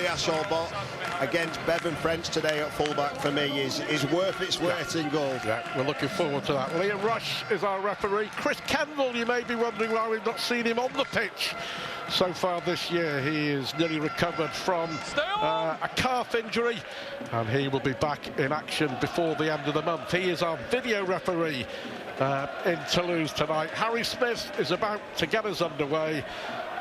Absolutely, Ashall, but against Bevan French today at fullback for me is worth its weight in gold. Yeah, we're looking forward to that. Liam Rush is our referee. Chris Kendall, you may be wondering why we've not seen him on the pitch so far this year. He is nearly recovered from a calf injury, and he will be back in action before the end of the month. He is our video referee in Toulouse tonight. Harry Smith is about to get us underway.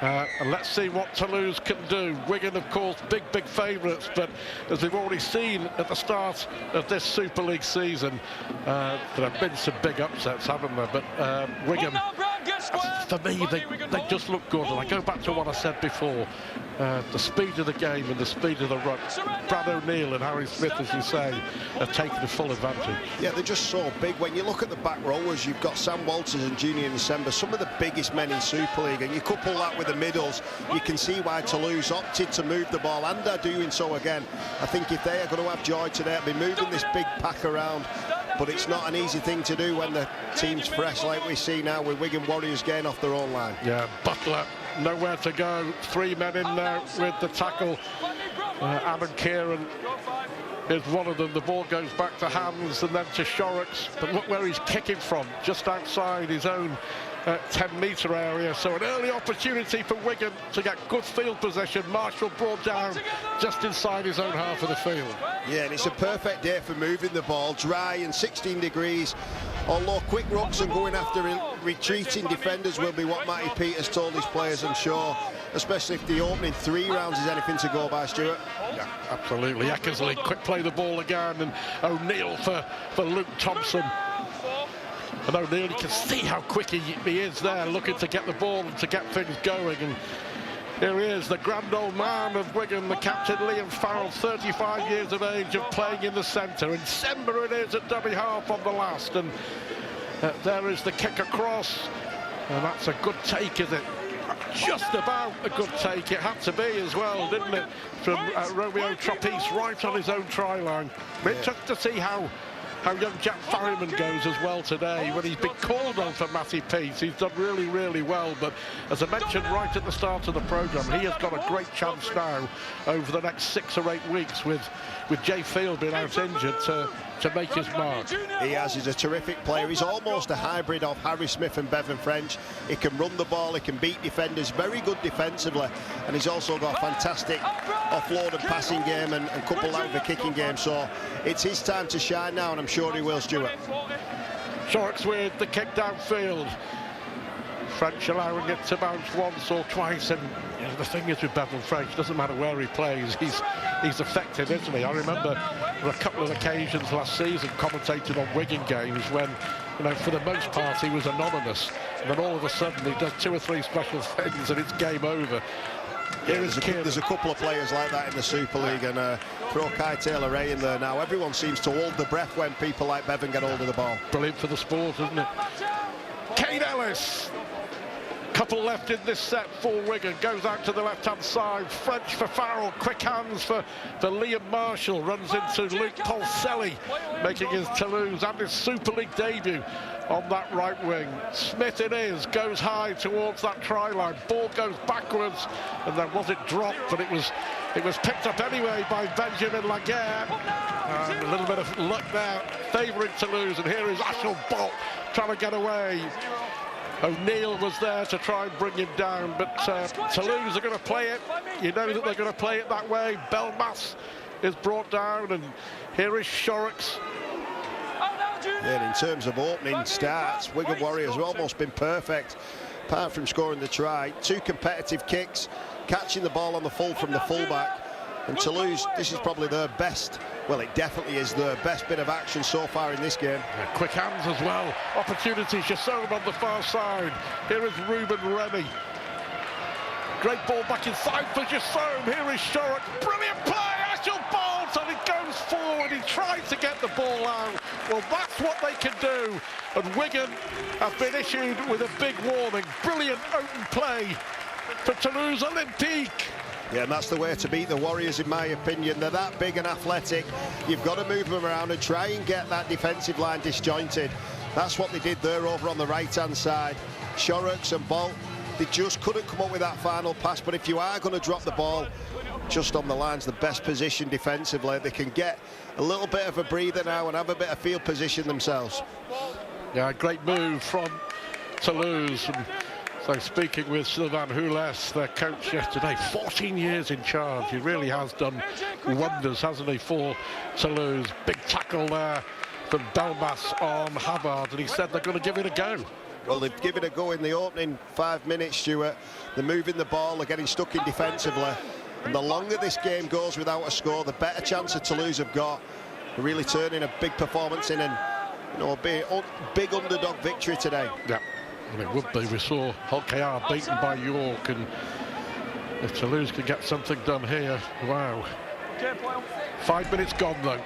And let's see what Toulouse can do. Wigan, of course, big favourites, but as we've already seen at the start of this Super League season, there have been some big upsets, haven't there? But Wigan, for me, they just look good. And I go back to what I said before, the speed of the game and the speed of the run. Brad O'Neill and Harry Smith, as you say, have taken the full advantage. Yeah, they're just so big. When you look at the back rowers, you've got Sam Walters and Junior December, some of the biggest men in Super League, and you couple that with the middles, you can see why Toulouse opted to move the ball, and are doing so again. I think if they are going to have joy today, they'll be moving this big pack around, but it's not an easy thing to do when the team's fresh, like we see now with Wigan Warriors getting off their own line. Yeah, Butler nowhere to go, 3 men in there with the tackle. Adam Kieran is one of them. The ball goes back to Hans and then to Shorrocks, but look where he's kicking from, just outside his own 10-metre area. So an early opportunity for Wigan to get good field possession. Marshall brought down just inside his own half of the field. Yeah, and it's a perfect day for moving the ball, dry and 16 degrees. Although quick rucks and going after retreating defenders will be what Matty Peters told his players, I'm sure, especially if the opening 3 rounds is anything to go by, Stuart. Yeah, absolutely. Eckersley, quick play the ball again, and O'Neill for Luke Thompson. And O'Neill, you can see how quick he is there, looking to get the ball and to get things going. And here he is, the grand old man of Wigan, the captain, Liam Farrell, 35 years of age, of playing in the centre. And December it is at dummy half on the last. And there is the kick across. And that's a good take, is it? Just about a good take. It had to be as well, didn't it? From Romeo Trapeese right on his own try line. But it's just to see how young Jack Farriman goes as well today. When he's been called on for Matty Peets, he's done really well. But as I mentioned right at the start of the programme, he has got a great chance now over the next 6 or 8 weeks with Jay Field being out injured to make his mark. He has. He's a terrific player. He's almost a hybrid of Harry Smith and Bevan French. He can run the ball, he can beat defenders, very good defensively, and he's also got a fantastic offload and passing game, and coupled that with a kicking game. So it's his time to shine now, and I'm sure he will, Stuart. Shorts with the kick downfield. French allowing it to bounce once or twice, and you know, the thing is with Bevan French, doesn't matter where he plays, he's effective, isn't he? I remember on a couple of occasions last season commentating on Wigan games when, you know, for the most part he was anonymous, and then all of a sudden he does 2 or 3 special things and it's game over. Yeah, there's a couple of players like that in the Super League, and throw Kai Taylor-Ray in there now. Everyone seems to hold their breath when people like Bevan get hold of the ball. Brilliant for the sport, isn't it? Kane Ellis. Couple left in this set for Wigan, goes out to the left-hand side. French for Farrell, quick hands for Liam Marshall, runs into Luke Polselli, making his Toulouse and his Super League debut on that right wing. Smith it is, goes high towards that try line, ball goes backwards, and then was it dropped, but it was picked up anyway by Benjamin Laguerre. A little bit of luck there, favouring Toulouse, and here is Ashall Bolt trying to get away. O'Neill was there to try and bring him down, but Toulouse are going to play it. You know that they're going to play it that way. Belmas is brought down, and here is Shorrocks. Yeah, in terms of opening starts, Wigan Warriors have almost been perfect, apart from scoring the try. 2 competitive kicks, catching the ball on the full from the fullback. And Toulouse, this is probably their best, well, it definitely is their best bit of action so far in this game. Yeah, quick hands as well. Opportunity, Jasson on the far side. Here is Ruben Remy. Great ball back inside for Jasson. Here is Shorrock. Brilliant play, Ashall Bolt, and it goes forward. He tried to get the ball out. Well, that's what they can do. And Wigan have been issued with a big warning. Brilliant open play for Toulouse Olympique. Yeah, and that's the way to beat the Warriors, in my opinion. They're that big and athletic. You've got to move them around and try and get that defensive line disjointed. That's what they did there over on the right-hand side. Shorrocks and Bolt, they just couldn't come up with that final pass. But if you are going to drop the ball, just on the lines, the best position defensively. They can get a little bit of a breather now and have a bit of field position themselves. Yeah, great move from Toulouse. And so speaking with Sylvain Hules, their coach yesterday, 14 years in charge. He really has done wonders, hasn't he, for Toulouse. Big tackle there from Belmas on Havard, and he said they're going to give it a go. Well, they've given it a go in the opening 5 minutes, Stuart. They're moving the ball, they're getting stuck in defensively. And the longer this game goes without a score, the better chance of Toulouse have got of really turning a big performance in and, you know, a big underdog victory today. Yeah, well, it would be. We saw Holkayar beaten by York, and if Toulouse can get something done here, wow. 5 minutes gone, though.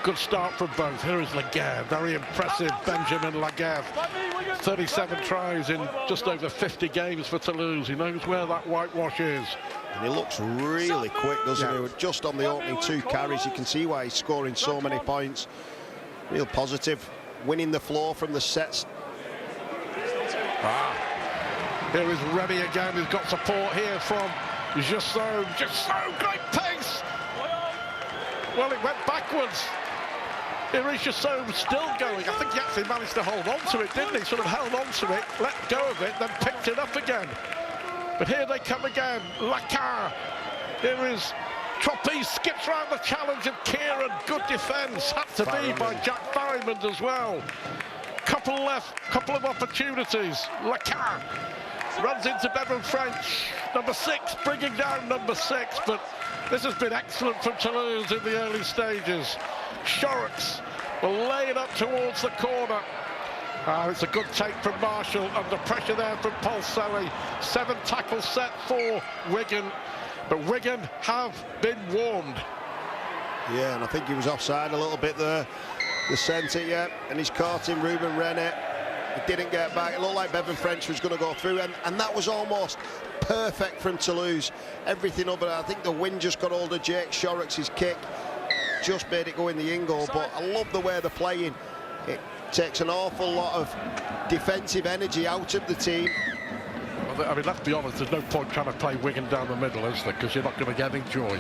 Good start from both. Here is Laguerre, very impressive. Benjamin Laguerre, 37 tries in just over 50 games for Toulouse. He knows where that whitewash is. And he looks really quick, doesn't he? Just on the opening 2 carries, you can see why he's scoring so many points. Real positive, winning the floor from the sets. Here is Remy again, who's got support here from Jusson. Jusson, great pace! Well, it went backwards. Here is Jusson still going. I think he actually managed to hold on to it, didn't he? Sort of held on to it, let go of it, then picked it up again. But here they come again. Lacar. Here is Tropi, skips round the challenge of Kieran. Good defence. Had to be by Jack Farrimond as well. Couple left, couple of opportunities. Lacar runs into Bevan French. Number 6, bringing down number 6. But this has been excellent from Toulouse in the early stages. Shorrocks will lay it up towards the corner. It's a good take from Marshall, under pressure there from Paul Selly. 7 tackle set for Wigan, but Wigan have been warned. Yeah, and I think he was offside a little bit there, the centre, yeah, and he's caught in Ruben René. He didn't get back. It looked like Bevan French was going to go through, and that was almost perfect from Toulouse. Everything over there. I think the wind just got hold of Jake Shorrocks' kick, just made it go in the in goal, but I love the way they're playing. It takes an awful lot of defensive energy out of the team. Well, I mean, let's be honest, there's no point trying to play Wigan down the middle, is there? Because you're not going to get any joy.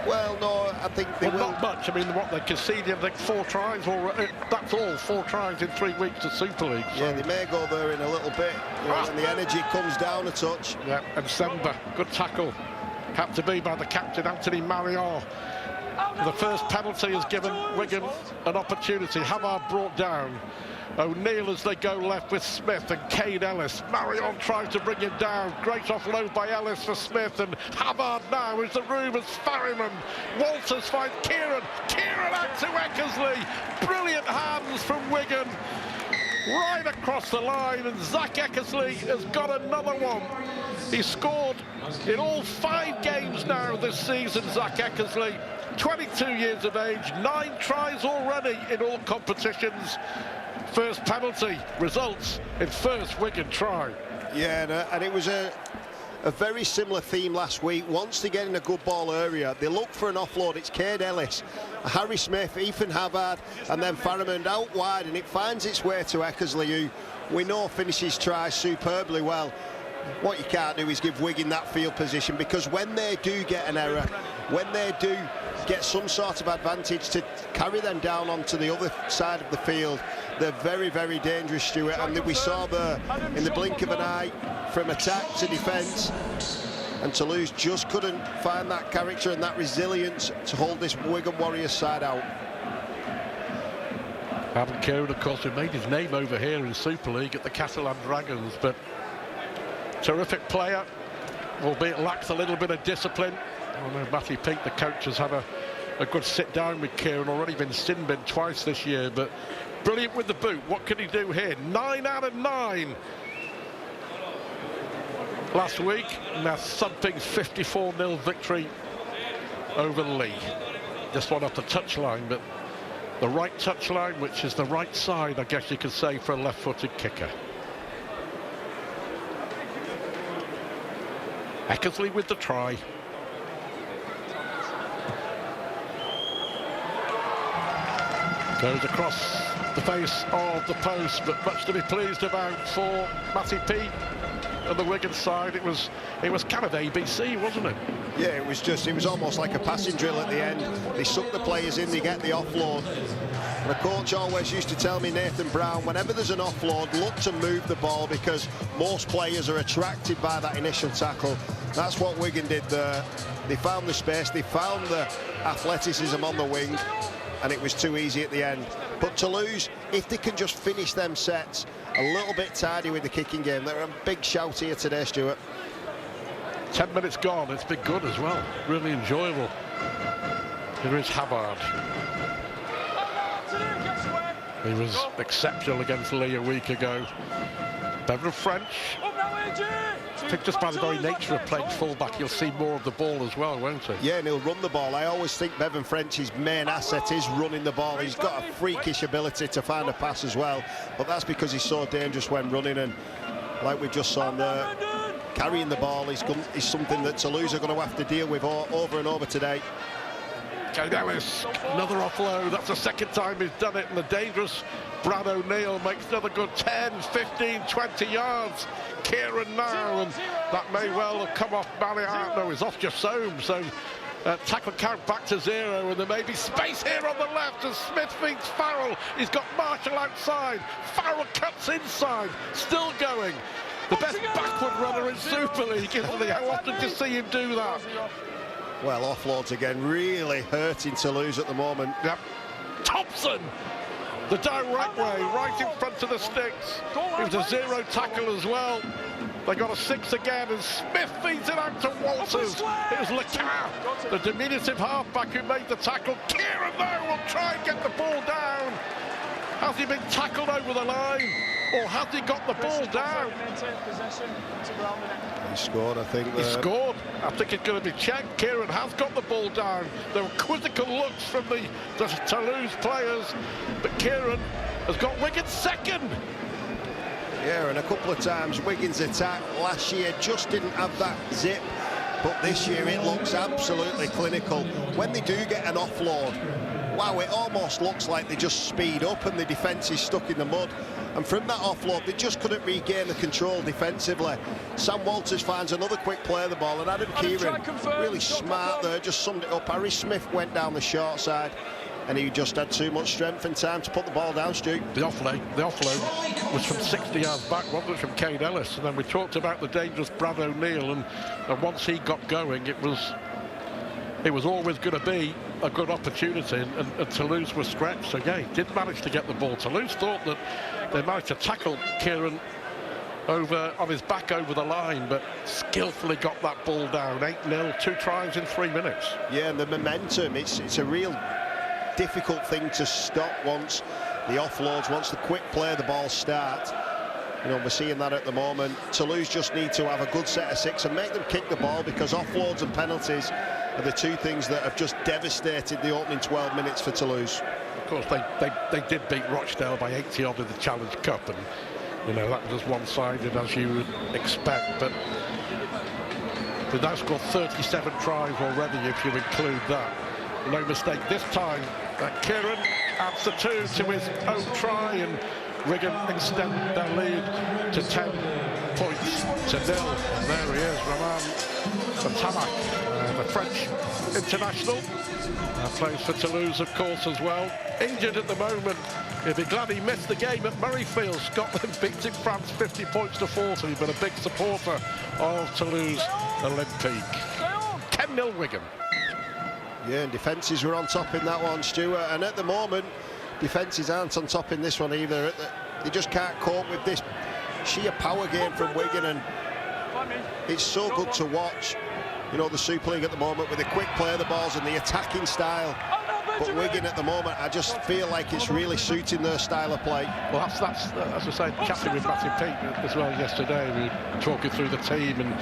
Well, no, I think they will. Not much. I mean, what they conceded, I think 4 tries, or that's all, 4 tries in 3 weeks of Super League. So. Yeah, they may go there in a little bit, you know, and the energy comes down a touch. Yeah, and Semba, good tackle. Had to be by the captain, Anthony Marion. The first penalty has given Wigan an opportunity. Havard brought down. O'Neill as they go left with Smith and Cade Ellis. Marion tries to bring him down. Great offload by Ellis for Smith, and Havard now is the room as Farrimond. Walters finds Kieran. Kieran out to Eckersley. Brilliant hands from Wigan. Right across the line, and Zach Eckersley has got another one. He scored in all 5 games now this season, Zach Eckersley. 22 years of age, 9 tries already in all competitions. First penalty results in first Wigan try. Yeah, and it was a very similar theme last week. Once they get in a good ball area, they look for an offload. It's Cade Ellis, Harry Smith, Ethan Havard, and then Farrimond out wide, and it finds its way to Eckersley, who we know finishes tries superbly well. What you can't do is give Wigan that field position, because when they do get an error, when they do get some sort of advantage to carry them down onto the other side of the field, they're very, very dangerous, Stuart. And we saw there in the blink of an eye, from attack to defence, and Toulouse just couldn't find that character and that resilience to hold this Wigan Warriors side out. Adam Kieran, of course, who made his name over here in Super League at the Catalan Dragons, but terrific player, albeit lacks a little bit of discipline. I know Matty Pink, the coach, has had a good sit down with Kieran, already been sin bin twice this year, but brilliant with the boot. What can he do here? 9 out of 9 last week. Now Sunping's 54-0 victory over Lee. Just one off the touchline, but the right touchline, which is the right side, I guess you could say, for a left-footed kicker. Eckersley with the try. Goes across the face of the post, but much to be pleased about for Matty P. and the Wigan side, it was kind of ABC, wasn't it? Yeah, it was almost like a passing drill at the end. They suck the players in, they get the offload. And a coach always used to tell me, Nathan Brown, whenever there's an offload, look to move the ball because most players are attracted by that initial tackle. That's what Wigan did there. They found the space, they found the athleticism on the wing, and it was too easy at the end. But Toulouse, if they can just finish them sets a little bit tidy with the kicking game, they're a big shout here today, Stuart. 10 minutes gone, it's been good as well, really enjoyable. Here is Havard. He was exceptional against Lee a week ago. Bevan French. I think just by the very nature of playing fullback, he'll see more of the ball as well, won't he? Yeah, and he'll run the ball. I always think Bevan French's main asset is running the ball. He's got a freakish ability to find a pass as well, but that's because he's so dangerous when running, and like we just saw there, carrying the ball is something that Toulouse are going to have to deal with over and over today. Kane Ellis, another offload. That's the second time he's done it, and the dangerous Brad O'Neill makes another good 10, 15, 20 yards. Kieran now, and that may well have come off Mariano. No, he's off Jasome, so tackle count back to 0, and there may be space here on the left as Smith feeds Farrell. He's got Marshall outside. Farrell cuts inside, still going. The best backward runner in Super League, isn't he? How often do you see him do that? Well, offloads again, really hurting Toulouse at the moment. Yep. Thompson, the direct way, right in front of the sticks. It was a 0 tackle as well. They got a 6 again, and Smith feeds it out to Walters. It was Lecar, the diminutive halfback, who made the tackle. Kieran, though, will try and get the ball down. Has he been tackled over the line, or has he got the ball down? He scored, I think. He scored. I think it's going to be checked. Kieran has got the ball down. There were quizzical looks from the Toulouse players, but Kieran has got Wigan's second. Yeah, and a couple of times Wigan's attack last year just didn't have that zip, but this year it looks absolutely clinical. When they do get an offload, wow, it almost looks like they just speed up and the defence is stuck in the mud. And from that offload, they just couldn't regain the control defensively. Sam Walters finds another quick play of the ball, and Adam Kieran, really smart there, just summed it up. Harry Smith went down the short side, and he just had too much strength and time to put the ball down, Stu. The offload was from 60 yards back, wasn't it, from Kane Ellis? And then we talked about the dangerous Brad O'Neill, and once he got going, it was always going to be a good opportunity, and Toulouse was stretched. So yeah, he did manage to get the ball. Toulouse thought that they managed to tackle Kieran on his back over the line, but skillfully got that ball down. 8-0, 2 tries in 3 minutes. Yeah, and the momentum, it's a real difficult thing to stop once the offloads, once the quick play the ball starts. You know, we're seeing that at the moment. Toulouse just need to have a good set of 6 and make them kick the ball, because offloads and penalties are the 2 things that have just devastated the opening 12 minutes for Toulouse. Of course, they did beat Rochdale by 80-odd in the Challenge Cup, and you know that was one-sided as you would expect. But they've now scored 37 tries already, if you include that. No mistake this time. Kieran adds the 2 to his own try, and Wigan extend their lead to 10 points to 0. And there he is, Roman Tamak, the French international. Plays for Toulouse, of course, as well. Injured at the moment. He'll be glad he missed the game at Murrayfield. Scotland beating France 50 points to 40, but a big supporter of Toulouse Olympique. 10-0 Wigan. Yeah, and defences were on top in that one, Stuart, and at the moment defences aren't on top in this one either. They just can't cope with this sheer power game from Wigan, and it's so good to watch, you know, the Super League at the moment with the quick play of the balls and the attacking style. But Wigan at the moment, I just feel like it's really suiting their style of play. Well, that's as I say, chatting with Matthew Peake as well yesterday, we were talking through the team and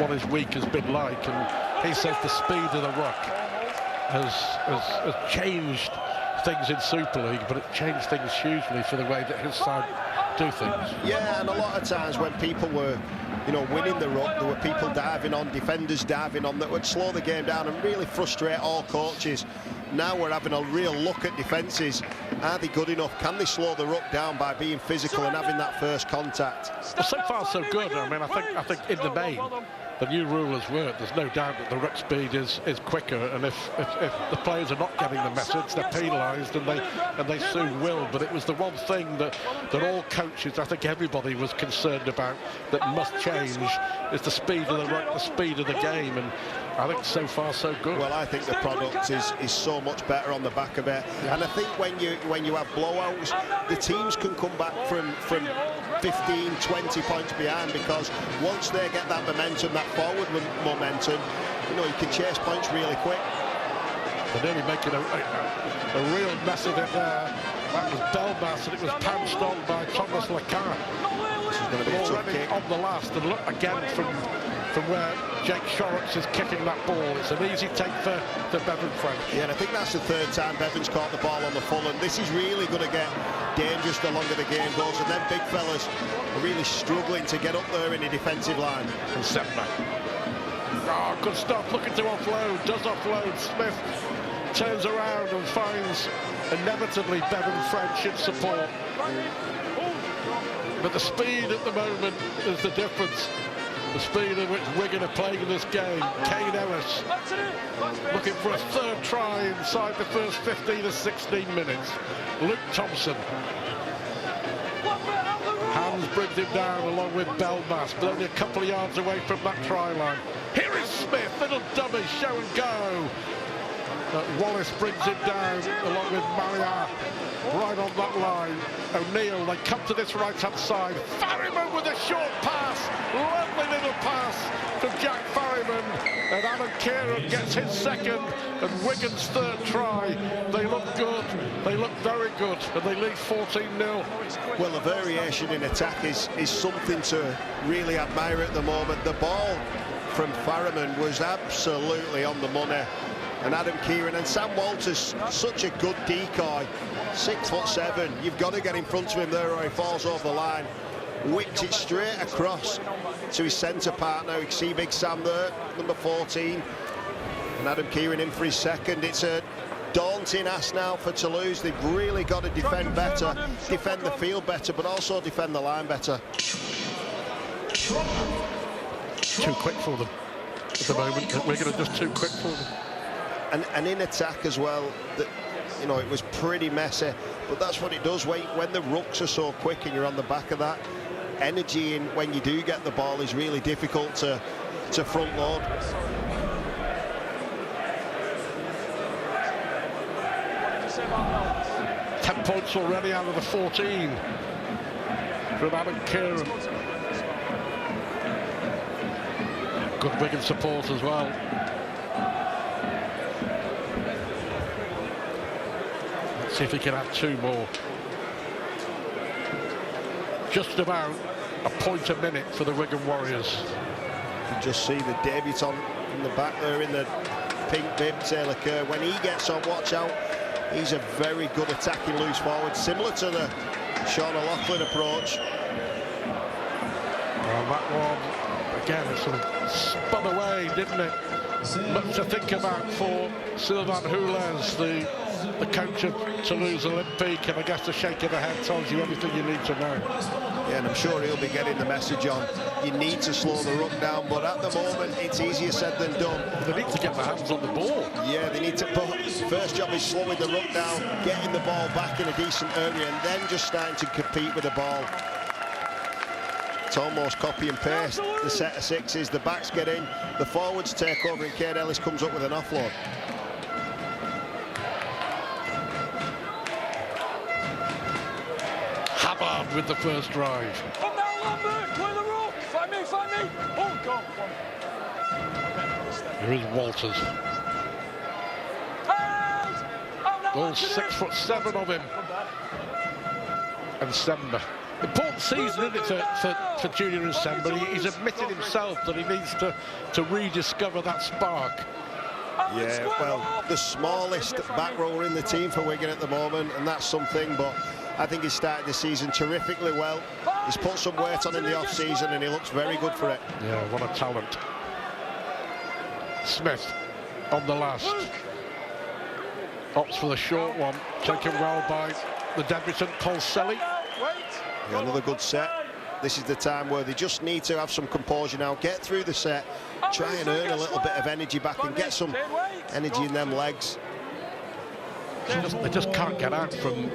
what his week has been like, and he says the speed of the ruck has changed things in Super League, but it changed things hugely for the way that his side do things. Yeah, and a lot of times when people were, you know, winning the ruck, there were people diving on, defenders diving on, that would slow the game down and really frustrate all coaches. Now we're having a real look at defences, are they good enough? Can they slow the ruck down by being physical and having that first contact? Well, so far so good. I mean, I think in the main, the new rule has worked. There's no doubt that the ruck speed is quicker, and if the players are not getting the message, they're penalised, and they soon will. But it was the one thing that all coaches, I think everybody was concerned about, that must change, is the speed of the ruck, the speed of the game, and I think so far so good. Well, I think the product is so much better on the back of it, and I think when you have blowouts, the teams can come back from 15, 20 points behind, because once they get that momentum, that forward momentum, you know, you can chase points really quick. They're nearly making a real mess of it there. That was Belmas, and it was pounced on by Thomas Lacan. This is going to be a tough kick. On the last, and look again from where Jake Shorrocks is kicking that ball. It's an easy take for Bevan French. Yeah, and I think that's the third time Bevan's caught the ball on the full, and this is really going to get dangerous the longer the game goes, and then big fellas are really struggling to get up there in the defensive line. And Semper. Oh, good stuff, looking to offload, does offload. Smith turns around and finds inevitably Bevan French in support. But the speed at the moment is the difference. The speed at which Wigan are playing in this game. Kane Ellis looking for a third try inside the first 15 or 16 minutes. Luke Thompson. Hans brings him down along with Belmas, but only a couple of yards away from that try line. Here is Smith, little dummy, show and go. Wallace brings him down along with Maria, right on that line. O'Neill, they come to this right-hand side. Farriman with a short pass, lovely little pass from Jack Farriman, and Alan Kieran gets his second, and Wigan's third try. They look good, they look very good, and they lead 14-0. Well, the variation in attack is something to really admire at the moment. The ball from Farriman was absolutely on the money. And Adam Kieran and Sam Walters, such a good decoy, 6'7". You've got to get in front of him there or he falls over the line. Whipped it straight across to his centre partner. You can see Big Sam there, number 14. And Adam Kieran in for his second. It's a daunting ask now for Toulouse. They've really got to defend better, defend the field better, but also defend the line better. Too quick for them at the moment. We're going to just too quick for them. And in attack as well, that, you know, it was pretty messy, but that's what it does when the rucks are so quick and you're on the back of that. Energy in when you do get the ball is really difficult to front load. Ten points already out of the 14 from Alan Kieran. Good Wigan support as well. See if he can have two more. Just about a point a minute for the Wigan Warriors. You can just see the debutant in the back there in the pink bib, Taylor Kerr. When he gets on, watch out. He's a very good attacking loose forward, similar to the Sean O'Loughlin approach. Well, that one, again, it sort of spun away, didn't it? Much to think about for Sylvain Houlez, the coach of Toulouse Olympique, and I guess the shake of the head tells you everything you need to know. Yeah, and I'm sure he'll be getting the message on. You need to slow the ruck down, but at the moment it's easier said than done. They need to get their hands on the ball. Yeah, they need to. But first job is slowing the ruck down, getting the ball back in a decent area, and then just starting to compete with the ball. It's almost copy and paste. The set of sixes, the backs get in, the forwards take over, and Kane Ellis comes up with an offload. Hubbard with the first drive. Come down, Lambert, clear the rope. Find me. Oh, go. Here is Walters. All 6'7" of him. And Sember. Important season, isn't it, for Junior and Sember. He's admitted himself that he needs to rediscover that spark. Yeah, well, the smallest back rower in the team for Wigan at the moment, and that's something, but I think he started the season terrifically well. He's put some weight on in the off-season, and he looks very good for it. Yeah, what a talent. Smith on the last. Opts for the short one, taken well by the debutant, Polselli. Yeah, another good set. This is the time where they just need to have some composure now, get through the set, try and earn a little bit of energy back and get some energy in them legs. They just can't get out from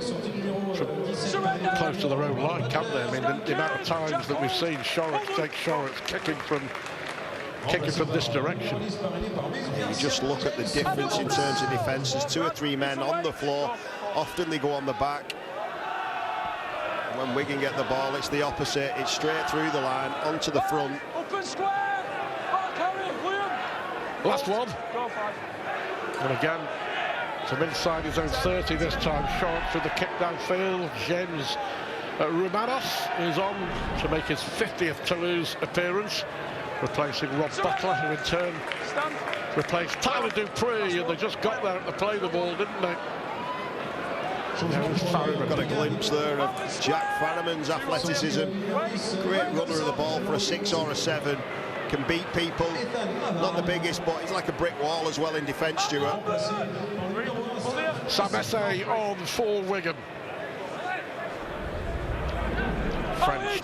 close to their own line, can they? I mean, the amount of times that we've seen Shorrock kicking from this direction. Yeah, you just look at the difference in terms of defence. There's 2 or 3 men on the floor. Often they go on the back. When Wigan get the ball, it's the opposite. It's straight through the line, onto the front. Last one. And again, from inside his own 30 this time. Shorrock through the kick downfield. James Romanos is on to make his 50th Toulouse appearance, replacing Rob Butler, who in turn replaced Tyler Dupree, and they just got there to play the ball, didn't they? Got a glimpse there of Jack Farriman's athleticism. Great runner of the ball for a 6 or a 7. Can beat people. Not the biggest, but he's like a brick wall as well in defence, Stuart. Sam Essay on for Wigan. French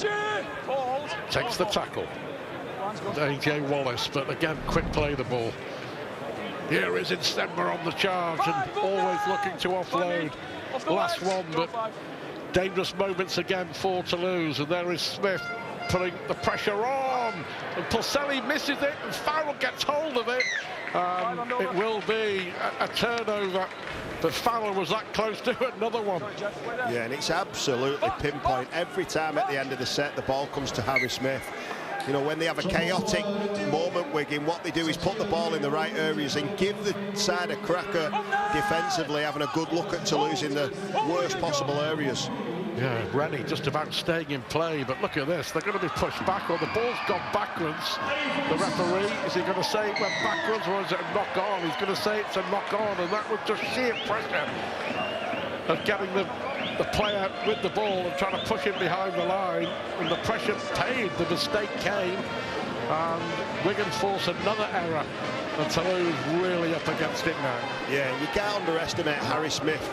takes the tackle. AJ Wallace, but again, quick play the ball. Here is Instenmer on the charge and always looking to offload. Last one, but dangerous moments again for Toulouse, and there is Smith putting the pressure on, and Polselli misses it, and Farrell gets hold of it, and it will be a turnover, but Farrell was that close to another one. Yeah, and it's absolutely pinpoint. Every time at the end of the set, the ball comes to Harry Smith. You know, when they have a chaotic moment, Wigan, what they do is put the ball in the right areas and give the side a cracker defensively, having a good look at Toulouse in the worst possible areas. Yeah, Rennie just about staying in play, but look at this, they're going to be pushed back, or the ball's gone backwards. The referee, is he going to say it went backwards, or is it a knock on? He's going to say it's a knock on, and that was just sheer pressure of getting the player with the ball and trying to push him behind the line, and the pressure paid, the mistake came, and Wigan force another error, and Toulouse really up against it now. Yeah, you can't underestimate Harry Smith.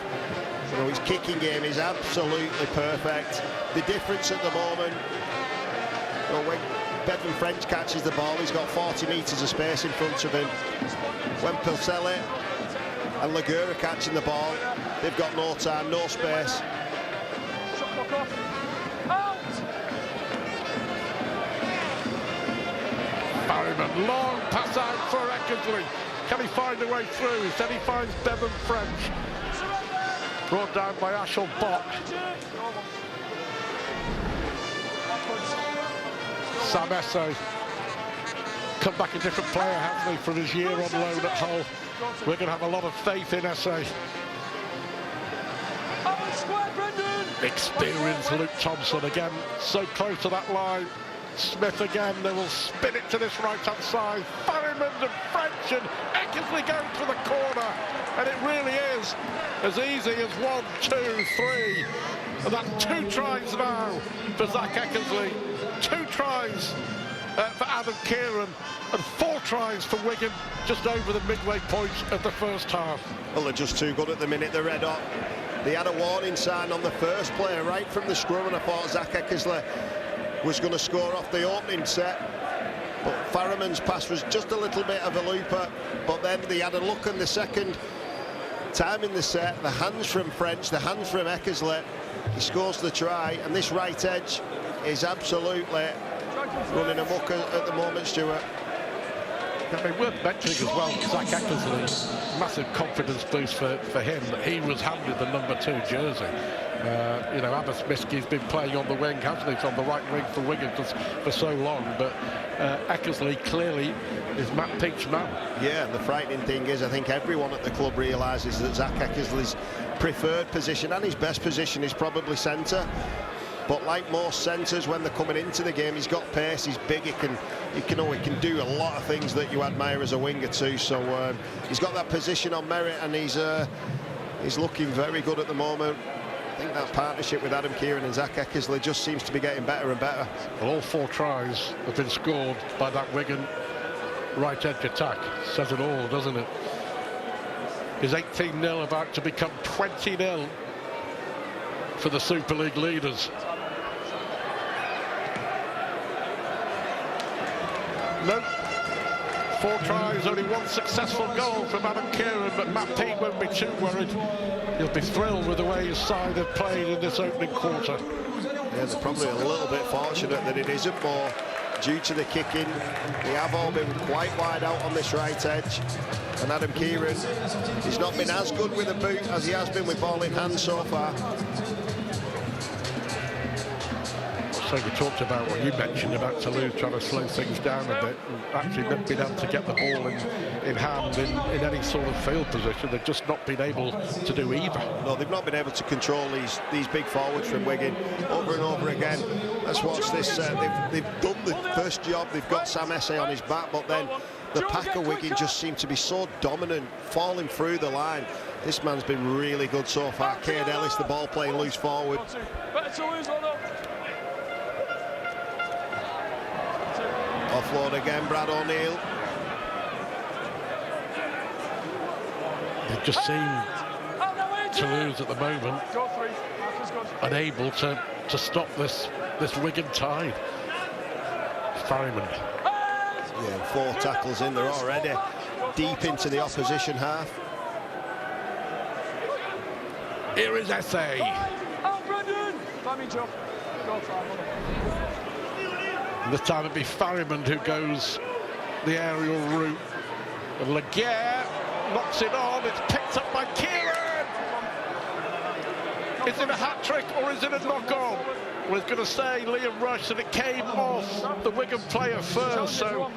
You know, his kicking game is absolutely perfect. The difference at the moment, you know, when Bevan French catches the ball, he's got 40 metres of space in front of him. When Polselli and Lagura catching the ball, they've got no time, no space. Barryman, long pass out for Eckersley. Can he find a way through? Instead he finds Bevan French. Brought down by Ashel Bott. Sam Essay. Come back a different player, hasn't he, from his year on loan at Hull. We're going to have a lot of faith in Essay. Experienced Luke Thompson again, so close to that line. Smith again, they will spin it to this right-hand side. Farriman and French, and Eckersley going for the corner. And it really is as easy as 1, 2, 3. And that's 2 tries now for Zach Eckersley. 2 tries for Adam Kieran, and 4 tries for Wigan just over the midway point of the first half. Well, they're just too good at the minute, they're red hot. They had a warning sign on the first player right from the scrum, and I thought Zach Eckersley was going to score off the opening set, but Farriman's pass was just a little bit of a looper. But then they had a look in the second time in the set, the hands from French, the hands from Eckersley. He scores the try, and this right edge is absolutely running amok at the moment, Stuart. I mean, worth mentioning as well that Zach Eckersley, massive confidence boost for him, that he was handed the number 2 jersey. You know, Abbas Miski's been playing on the wing, hasn't he, from the right wing for Wigan for so long, but Eckersley clearly is Matt Peake's man. Yeah, and the frightening thing is, I think everyone at the club realises that Zach Eckersley's preferred position and his best position is probably centre. But like most centres, when they're coming into the game, he's got pace, he's big, he can do a lot of things that you admire as a winger too. So he's got that position on merit, and he's looking very good at the moment. I think that partnership with Adam Kieran and Zach Eckersley just seems to be getting better and better. Well, all 4 tries have been scored by that Wigan right edge attack. Says it all, doesn't it? Is 18-0 about to become 20-0? for the Super League leaders. No. 4 tries, only 1 successful goal from Adam Kieran, but Matt Peake won't be too worried. He'll be thrilled with the way his side have played in this opening quarter. Yeah, they're probably a little bit fortunate that it isn't more due to the kicking. They have all been quite wide out on this right edge, and Adam Kieran, he's not been as good with the boot as he has been with ball in hand so far. So we talked about what you mentioned about Toulouse trying to slow things down a bit and actually not being able to get the ball in hand in any sort of field position. They've just not been able to do either. No, they've not been able to control these big forwards from Wigan over and over again. Let's watch this. They've done the first job. They've got Sam Essay on his back, but then the pack of Wigan just seem to be so dominant, falling through the line. This man's been really good so far. Cade Ellis, the ball playing loose forward. Offload again, Brad O'Neill. They've just seen Toulouse at the moment unable to stop this Wigan tide. Farriman. Yeah, 4 tackles in there already, deep into the opposition half. Here is Essay. This time it'll be Farriman who goes the aerial route. And Laguerre knocks it on. It's picked up by Kieran. Is it a hat-trick or is it a knock-on? Well, it's going to say Liam Rush that it came off the Wigan player first. So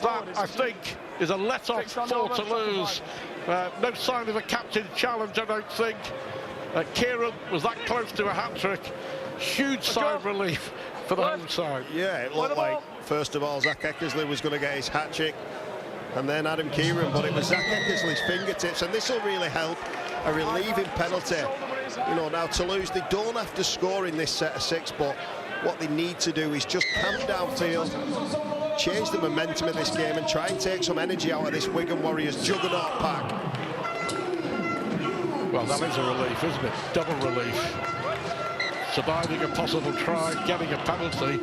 that, I think, is a let-off for Toulouse. No sign of a captain challenge, I don't think. Kieran was that close to a hat-trick. Huge sigh of relief for the home side. Yeah, it looked like, first of all, Zach Eckersley was going to get his hat-trick, and then Adam Kieran, but it was Zach Eckersley's fingertips, and this will really help a relieving penalty. You know, now Toulouse, they don't have to score in this set of 6, but what they need to do is just camp downfield, change the momentum of this game, and try and take some energy out of this Wigan Warriors juggernaut pack. Well, that is a relief, isn't it? Double relief. Surviving a possible try, getting a penalty,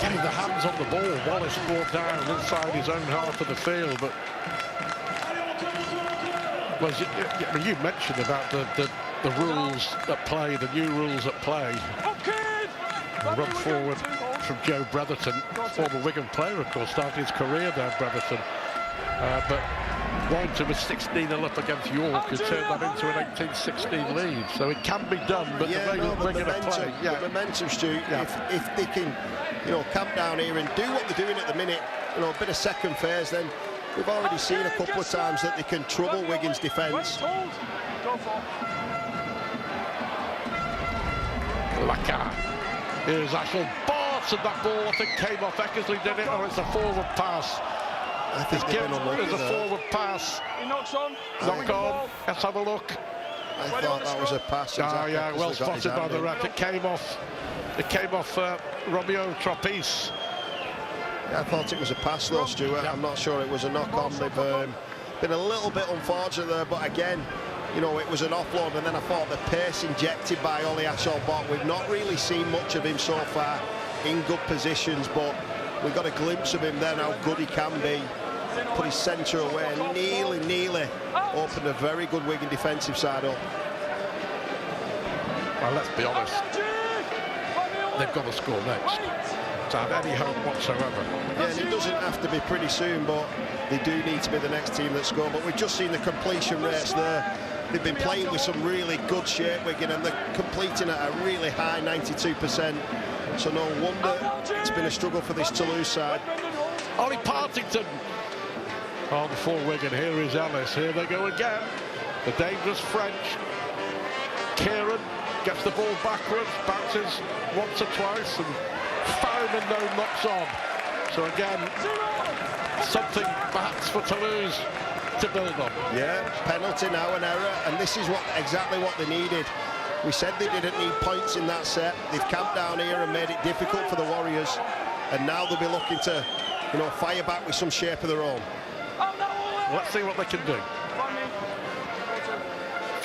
getting the hands on the ball. Wallace brought down inside his own half of the field, but well, you mentioned about the rules at play, the new rules at play. Run forward from Joe Bretherton, former Wigan player, of course, started his career down Bretherton, but Warrington was 16-0 up against York, who turned that into an 18-16 lead. So it can be done, but yeah, the way that Wigan are playing, the momentum, Stu. If they can, you know, camp down here and do what they're doing at the minute, you know, a bit of second phase, then we've already seen a couple of times that they can trouble Wigan's defence. Laka. Here's Ashel Bart, and that ball I think came off. Eckersley did it, or it's a forward pass. I think there's a forward pass. He knocks on. Knock on. Let's have a look. I thought that was a pass. Oh yeah, well spotted by the ref. It came off Romeo Tropis. Yeah, I thought it was a pass though, Stuart. I'm not sure it was a knock-on. They've been a little bit unfortunate there, but again, you know, it was an offload, and then I thought the pace injected by Ollie Ashall-Bott. We've not really seen much of him so far in good positions, but we got a glimpse of him then, how good he can be. Put his centre away, nearly opened a very good Wigan defensive side up. Well, let's be honest, they've got to score next to have any hope whatsoever. Yeah, and it doesn't have to be pretty soon, but they do need to be the next team that score. But we've just seen the completion rates there. They've been playing with some really good shape, Wigan, and they're completing at a really high 92%. So no wonder it's been a struggle for this Toulouse side. Ollie Partington on for Wigan. Here is Ellis. Here they go again. The dangerous French. Kieran gets the ball backwards, bounces once or twice, and Farriman though knocks on. So again, something perhaps for Toulouse to build on. Yeah, penalty now, an error, and this is exactly what they needed. We said they didn't need points in that set. They've camped down here and made it difficult for the Warriors, and now they'll be looking to, you know, fire back with some shape of their own. Let's see what they can do.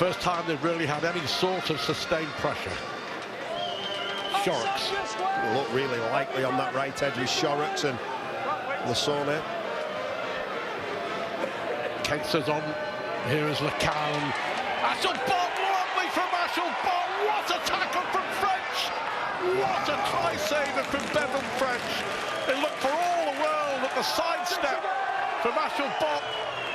First time they've really had any sort of sustained pressure. Shorrocks. Look really likely on that right edge with Shorrocks and Lasone. Cases on. Here is Lacan. Ashelbot, lovely from Ashelbot. What a tackle from French. What a try saver from Bevan French. It looked for all the world that the sidestep from Ashelbot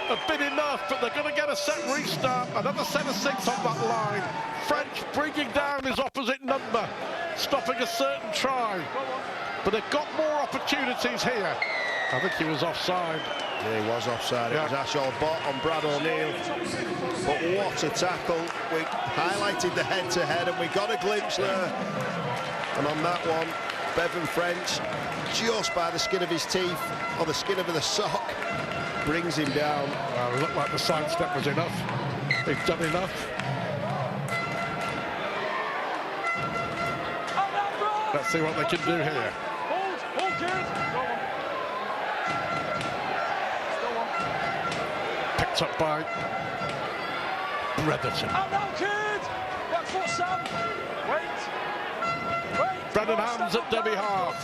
have been enough, but they're going to get a set restart. Another set of 6 on that line. French bringing down his opposite number, stopping a certain try. But they've got more opportunities here. I think he was offside. Yeah, he was offside. Yeah. It was Ashelbot on Brad O'Neill. But what a tackle. We highlighted the head-to-head and we got a glimpse there. And on that one, Bevan French, just by the skin of his teeth, or the skin of the sock, brings him down. Well, it looked like the sidestep was enough. They've done enough. Let's see what they can do here. Hold, kid. Picked up by Bretherton. Out now, kid. Back foot, Sam. Wait. Brennan Hands at dummy half.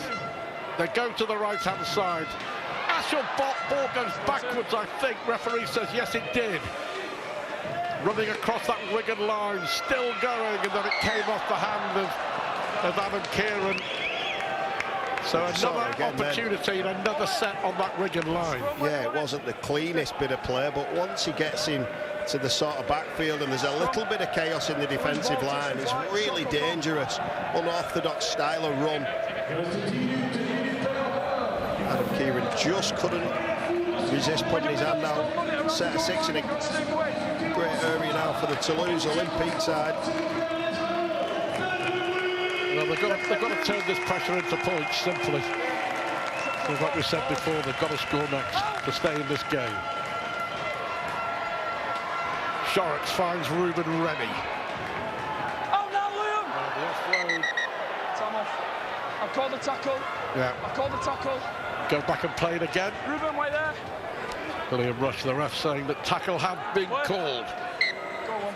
They go to the right-hand side. Ashelbot, ball goes backwards, I think. Referee says yes, it did. Running across that Wigan line, still going, and then it came off the hand of Adam Kieran. So another opportunity and another set on that Wigan line. Yeah, it wasn't the cleanest bit of play, but once he gets in to the sort of backfield and there's a little bit of chaos in the defensive line, it's really dangerous, unorthodox style of run. Adam Kieran just couldn't resist putting his hand down. Set of 6 in a great area now for the Toulouse Olympique side. Well, they've got to turn this pressure into points, simply. So like we said before, they've got to score next to stay in this game. Shorrocks finds Ruben Rennie. Oh, now Liam! The offload. Time off. I've called the tackle. Yeah. I've called the tackle. Go back and play it again. Ruben, wait there. William Rush, the ref, saying that tackle had been called. Go on.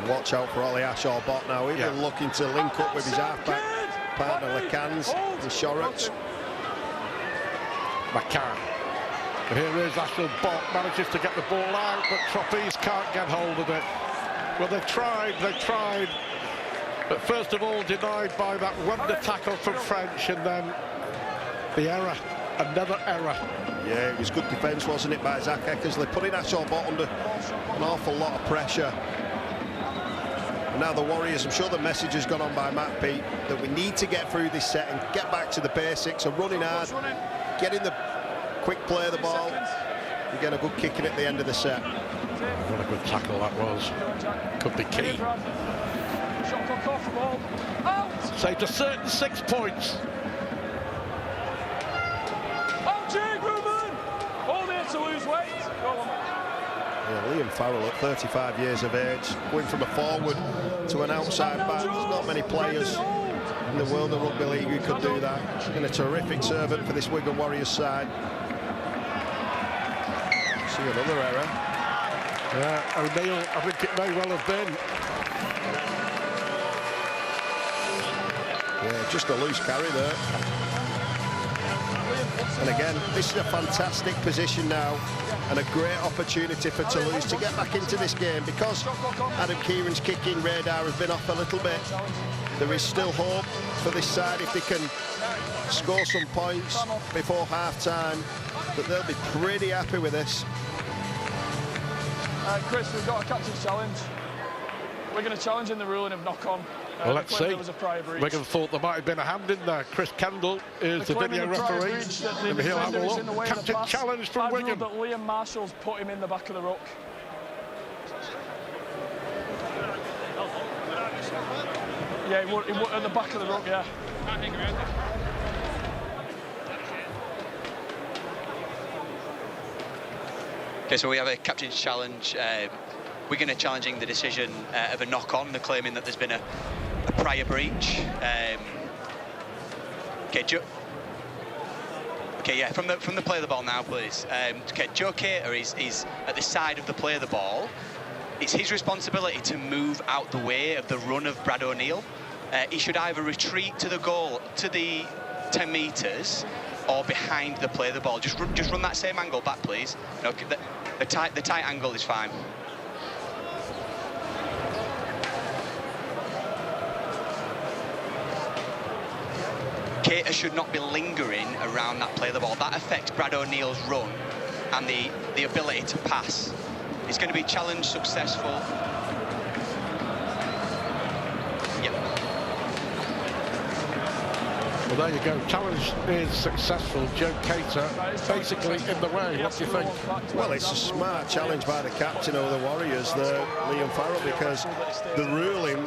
Watch out for Ollie Ashelbot now. He's been looking to link up with his half-back partner Lacans and Shorrocks. McCann. Here is Ashelbot, manages to get the ball out, but Troppies can't get hold of it. Well, they tried. But first of all, denied by that wonder tackle from French, and then the error, another error. Yeah, it was good defence, wasn't it, by Zach Eckersley, putting Ashelbot under an awful lot of pressure. And now the Warriors, I'm sure the message has gone on by Matt Pete that we need to get through this set and get back to the basics of running hard, getting the quick play of the ball, and get a good kicking at the end of the set. What a good tackle that was. Could be key. Shot clock off, ball. Out! Saved a certain 6 points. Oh, Jake Ruben! Hold here to lose weight. Go on. Yeah, Liam Farrell at 35 years of age, going from a forward to an outside back. There's not many players in the world of rugby league who could do that. And a terrific servant for this Wigan Warriors side. See another error. Yeah, O'Neill, I think it may well have been. Yeah, just a loose carry there. And again, this is a fantastic position now and a great opportunity for Toulouse to get back into this game, because Adam Kieran's kicking radar has been off a little bit. There is still hope for this side if they can score some points before half-time, but they'll be pretty happy with this. Chris, we've got a captain's challenge. We're going to challenge in the ruling of knock-on. Well, let's see. There was a prior breach. Wigan thought there might have been a hand in there. Chris Kendall is the video referee, and he'll have a look. Captain challenge from Wigan. But Liam Marshall's put him in the back of the ruck. Yeah, he would at the back of the ruck, yeah. Okay, so we have a captain's challenge. We're going to challenging the decision of a knock-on. They're claiming that there's been a prior breach. Okay, Okay, yeah, from the play of the ball now, please. Okay, Joe Cater is at the side of the play of the ball. It's his responsibility to move out the way of the run of Brad O'Neill. He should either retreat to the goal, to the 10 metres, or behind the play of the ball. Just run that same angle back, please. No, the tight angle is fine. Cater should not be lingering around that play of the ball. That affects Brad O'Neill's run and the ability to pass. It's going to be challenge successful. Yep. Well, there you go. Challenge is successful. Joe Cater basically in the way. What do you think? Well, it's a smart challenge by the captain of the Warriors, Liam Farrell, because the ruling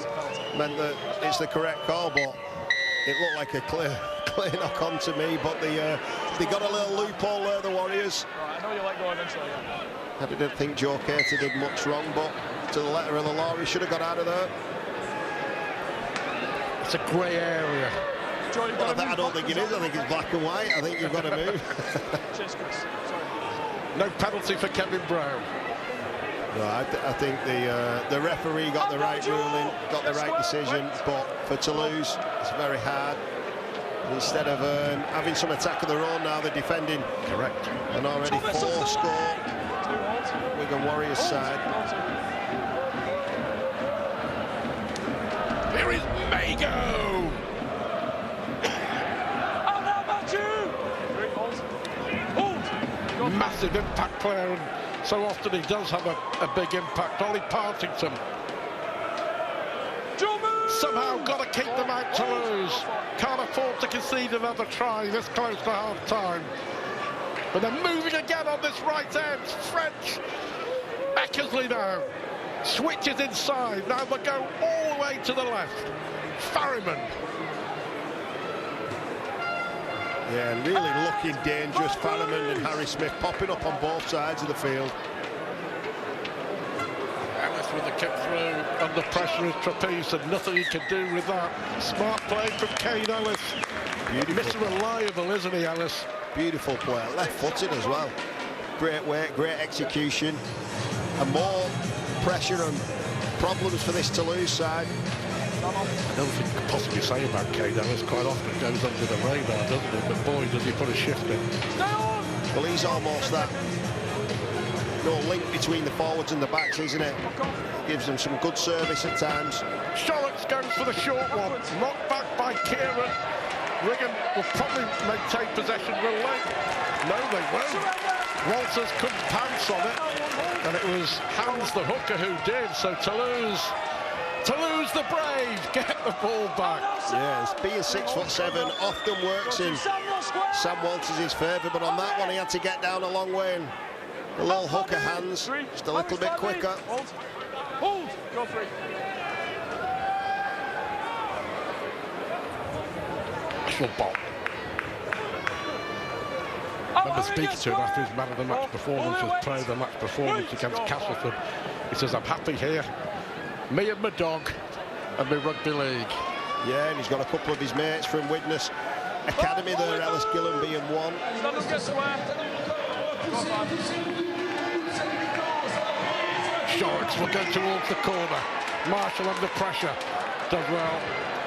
meant that it's the correct call, but it looked like a clear knock-on to me. But they got a little loophole there, the Warriors. I know you let go eventually. I didn't think Joe Cater did much wrong, but to the letter of the law, he should have got out of there. It's a grey area. Well, I don't think it is. I think it's black and white. I think you've got to move. Cheers, Chris. Sorry. No penalty for Kevin Brown. No, I think the referee got the right ruling, got the right decision, but for Toulouse, it's very hard. Instead of having some attack of their own, now they're defending. Correct. An already 4-score Wigan Warriors side. Here is Mago. Massive impact player, and so often he does have a big impact. Ollie Partington somehow got to keep them out, Toulouse. Can't afford to concede another try this close to half-time. But they're moving again on this right end. French. Eckersley now. Switches inside. Now they go all the way to the left. Farriman. Yeah, and really looking dangerous. Farriman and Harry Smith popping up on both sides of the field. Ellis with the kick through, under pressure is Trapeze, and nothing he can do with that. Smart play from Kane Ellis. Beautiful. Mr. Reliable, isn't he, Ellis? Beautiful player, left-footed as well. Great weight, great execution, and more pressure and problems for this Toulouse side. I don't think you could possibly say about Kane Ellis. Quite often it goes under the radar, doesn't it? But boy, does he put a shift in. Well, he's almost that no link between the forwards and the backs, isn't it? Gives them some good service at times. Shorrocks goes for the short one. Knocked back by Kieran. Wigan will probably maintain possession. No, they won't. Walters couldn't pounce on it, and it was Hans the hooker who did. So Toulouse the brave get the ball back. Yes, being 6'7" often works in Sam Walters' favour, but on that one he had to get down a long way. And the little hooker hands just a little bit quicker. Hold. Go free. Bob. I remember speaking to him after his man of the match performance, his player of the match performance against Castleford. He says, I'm happy here. Me and my dog and my rugby league. Yeah, and he's got a couple of his mates from Widnes Academy there, Ellis Gillen being one. Shorrocks will go towards the corner. Marshall under pressure. Does well.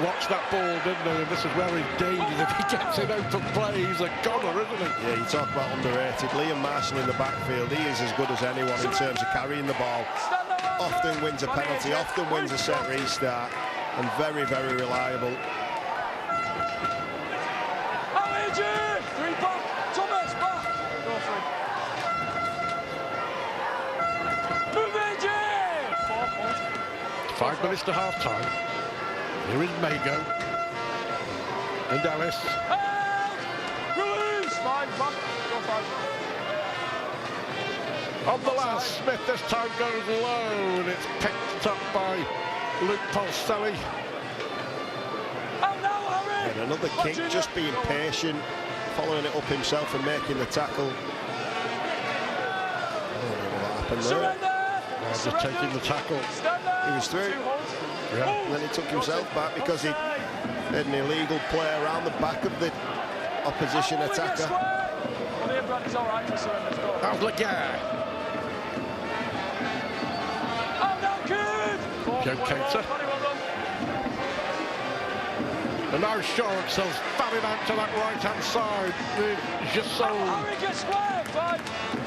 Watched that ball, didn't he? And this is where he's dangerous. If he gets in open play, he's a goner, isn't he? Yeah, you talk about underrated. Liam Marshall in the backfield, he is as good as anyone in terms of carrying the ball. Often wins a penalty, often wins a set restart, and very, very reliable. Thomas, back. Go free. Move AJ! 5 minutes to half-time. Here is Mago and Ellis. Release! 5, back. Go 5. On the last, Smith this time goes low, and it's picked up by Luke Polstelli. And another kick, just being patient, following it up himself and making the tackle. I don't know what happened there. Just taking the tackle. He was through. Yeah. And then he took himself back because he had an illegal play around the back of the opposition attacker. here, Brad, he's all right for surrender. How's Laguerre? Oh, no, kid! Joe Cater. And now Shorrock sells batted out to that right-hand side with Jassou.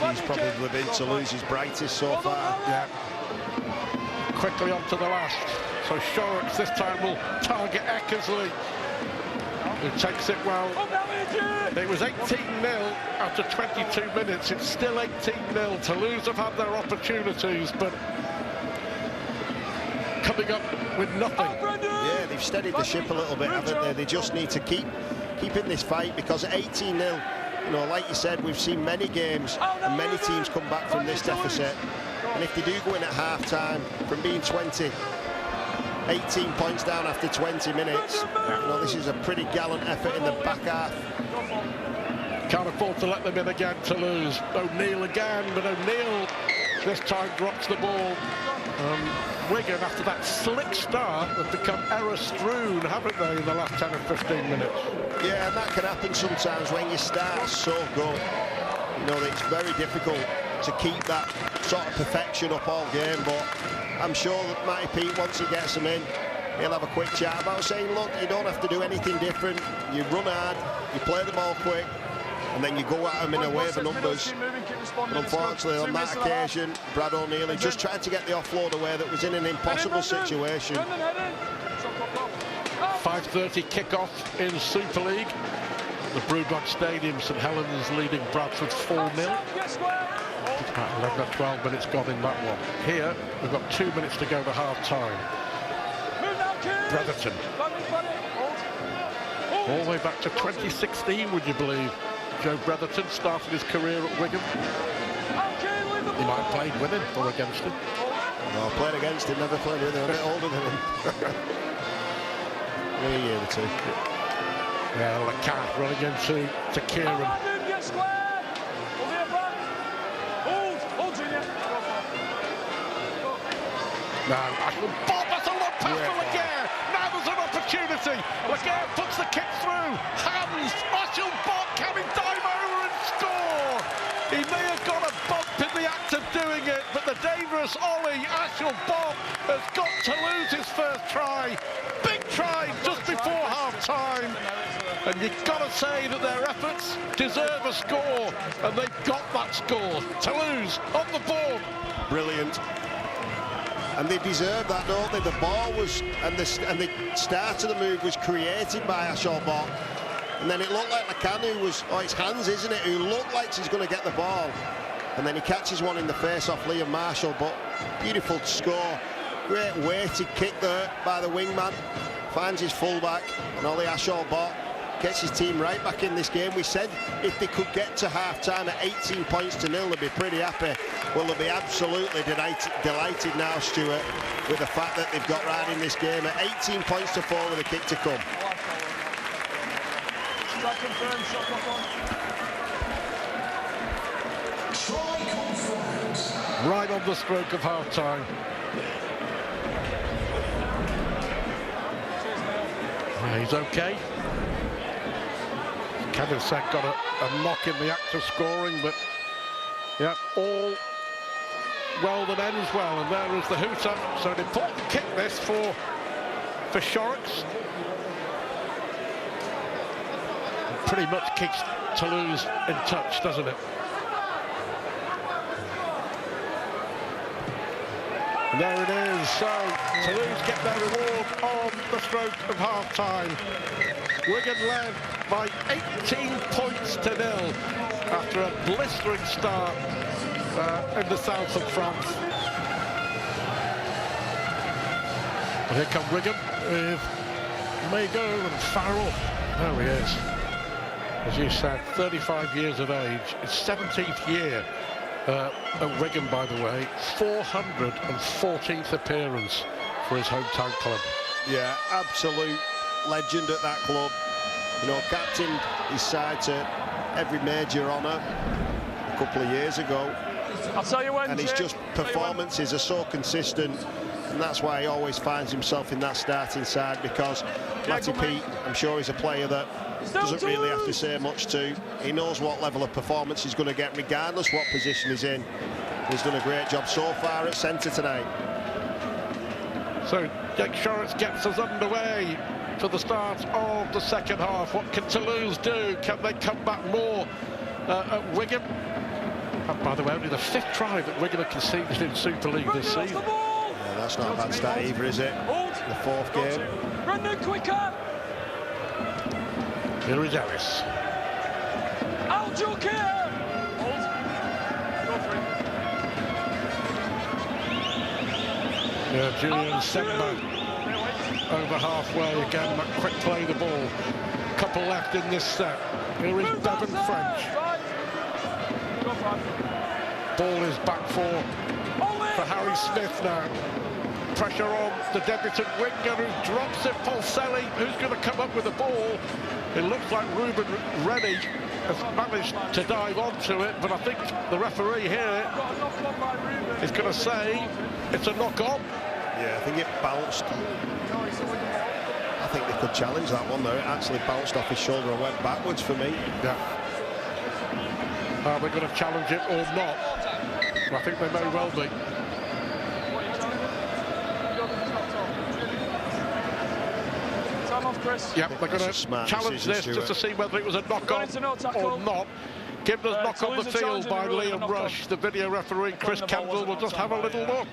He's probably been Toulouse's brightest so far. Yeah. Quickly on to the last. So Shorrock this time will target Eckersley, who takes it well. It was 18-0 after 22 minutes. It's still 18-0. Toulouse have had their opportunities, but coming up with nothing. Yeah, they've steadied the ship a little bit, haven't they? They just need to keep in this fight, because at 18-0, you know, like you said, we've seen many games and many teams come back from this deficit. And if they do go in at half-time from being 18 points down after 20 minutes, you know, this is a pretty gallant effort in the back half. Can't afford to let them in again, Toulouse. O'Neill again, but O'Neill this time drops the ball. Wigan, after that slick start, have become error-strewn, haven't they, in the last 10 or 15 minutes? Yeah, and that can happen sometimes when you start so good. You know, it's very difficult to keep that sort of perfection up all game, but I'm sure that Matty Pete, once he gets them in, he'll have a quick chat about saying, look, you don't have to do anything different. You run hard, you play the ball quick, and then you go at them in a wave of numbers. But unfortunately, on that occasion, Brad O'Neill just tried to get the offload away that was in an impossible situation. 5:30 kickoff in Super League. The Brewdog Stadium, St Helens leading Bradford 4-0. About 11 or 12 minutes gone in that one. Here, we've got 2 minutes to go to half-time. Bretherton. All the way back to 2016, would you believe? Joe Bretherton started his career at Wigan. He might have played with him or against him. No, played against him, never played with him. A bit older than him. Maybe a year or two. Yeah, Lacan running into Kieran. Now, that's a long pass for Laguerre. Now there's an opportunity. Laguerre puts the kick through. Hands. Marshall Bott can he dive over and score? He may have got a bump in the act of doing it, but the dangerous Ollie Ashel Bott has got Toulouse's first try. Big try just before half-time. And you've got to say that their efforts deserve a score, and they've got that score. Toulouse on the board. Brilliant. And they deserve that, don't they? The ball was, and the start of the move was created by Ashel Bott. And then it looked like Lacan, who was, it's Hans, isn't it, who looked like he's going to get the ball. And then he catches one in the face off Liam Marshall, but beautiful score. Great weighted kick there by the wingman. Finds his fullback, and Ollie Ashel Bott gets his team right back in this game. We said if they could get to half-time at 18 points to 0, they'd be pretty happy. Well, they'll be absolutely delighted now, Stuart, with the fact that they've got right in this game at 18 points to 4 with a kick to come. Right on the stroke of half-time. He's okay. Kevin Sack got a knock in the act of scoring, but yeah, all well that ends well, and there is the hoot-up. So an important kick this for Shorrocks. Pretty much keeps Toulouse in touch, doesn't it? And there it is. So Toulouse get their reward on the stroke of half-time. Wigan led by 18 points to 0 after a blistering start in the south of France. And here come Wigan with Mago and Farrell. There he is. As you said, 35 years of age. His 17th year at Wigan, by the way. 414th appearance for his hometown club. Yeah, absolute legend at that club. You know, captained his side to every major honour a couple of years ago. I'll tell you when. And his just performances are so consistent, and that's why he always finds himself in that starting side, because Matty Pete, I'm sure, is a player that doesn't really have to say much to. He knows what level of performance he's going to get regardless what position he's in. He's done a great job so far at centre tonight. So Jake Shorrocks gets us underway for the start of the second half. What can Toulouse do? Can they come back more at Wigan? And by the way, only the 5th try that Wigan have conceded in Super League this season. Yeah, that's not a bad stat either, is it? The 4th game. Brendan, quicker! Here is Ellis. Out, Joker! Hold. Go for it. Yeah, Julian Semba over halfway again. That quick play the ball. Couple left in this set. Here is Devon French. Ball is back for Harry Smith now. Pressure on the debutant winger who drops it. Polselli, who's going to come up with the ball. It looks like Ruben Rennie has managed to dive onto it, but I think the referee here is going to say it's a knock-on. Yeah, I think it bounced. I think they could challenge that one though. It actually bounced off his shoulder and went backwards for me. Yeah. Are they going to challenge it or not? I think they may well be. Yeah, they're going to challenge this just to see whether it was a knock-on or not. Given us knock on the field by Liam Rush, the video referee Chris Campbell will just have a little look.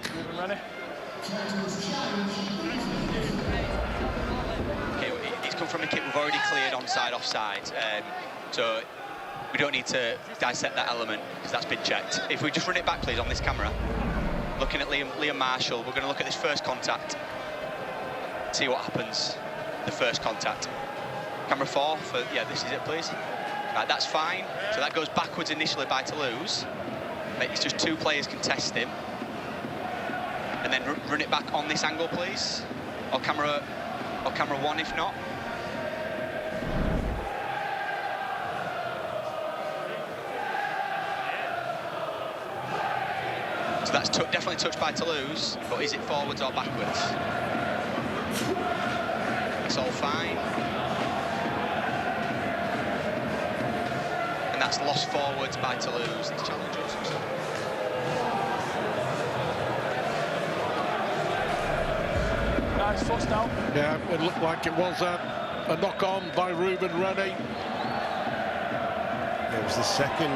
Okay, he's come from a kick we've already cleared onside, offside. So we don't need to dissect that element because that's been checked. If we just run it back, please, on this camera. Looking at Liam Marshall, we're going to look at this first contact. See what happens. The first contact. Camera 4 for, yeah, this is it, please. Right, that's fine. So that goes backwards initially by Toulouse. It's just 2 players contest him. And then run it back on this angle, please. Or camera 1 if not. So that's definitely touched by Toulouse, but is it forwards or backwards? It's all fine. And that's lost forwards by Toulouse. It's challenges. Nice fuss now. Yeah, it looked like it was a knock-on by Ruben Rennie. It was the second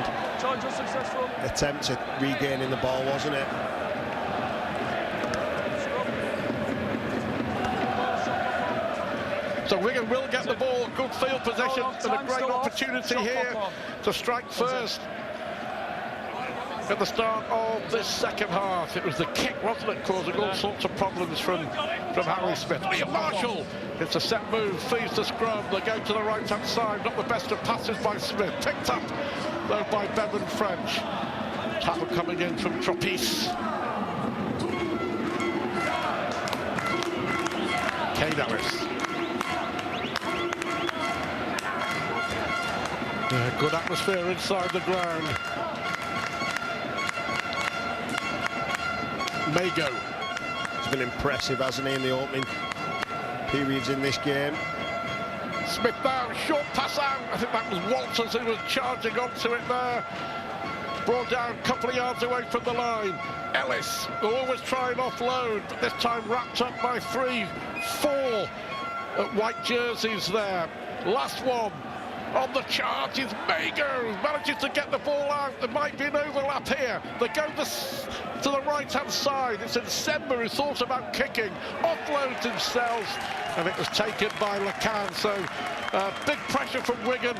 attempt at regaining the ball, wasn't it? So Wigan will get the ball, good field possession and a great opportunity here to strike first at the start of this second half. It was the kick, wasn't it, causing all sorts of problems from Harry Smith. Liam Marshall, it's a set move, feeds the scrum, they go to the right-hand side, not the best of passes by Smith, picked up though by Devon French. Tackle coming in from Tropice. Kane Ellis. Good atmosphere inside the ground. Mago. He's been impressive, hasn't he, in the opening periods in this game. Smith now, short pass out. I think that was Walters who was charging onto it there. Brought down a couple of yards away from the line. Ellis, always trying offload, but this time wrapped up by 3, 4 white jerseys there. Last one on the charge is Mago, manages to get the ball out. There might be an overlap here. They go to the right-hand side. It's Semba who thought about kicking, offloads himself, and it was taken by Lacan. So big pressure from Wigan.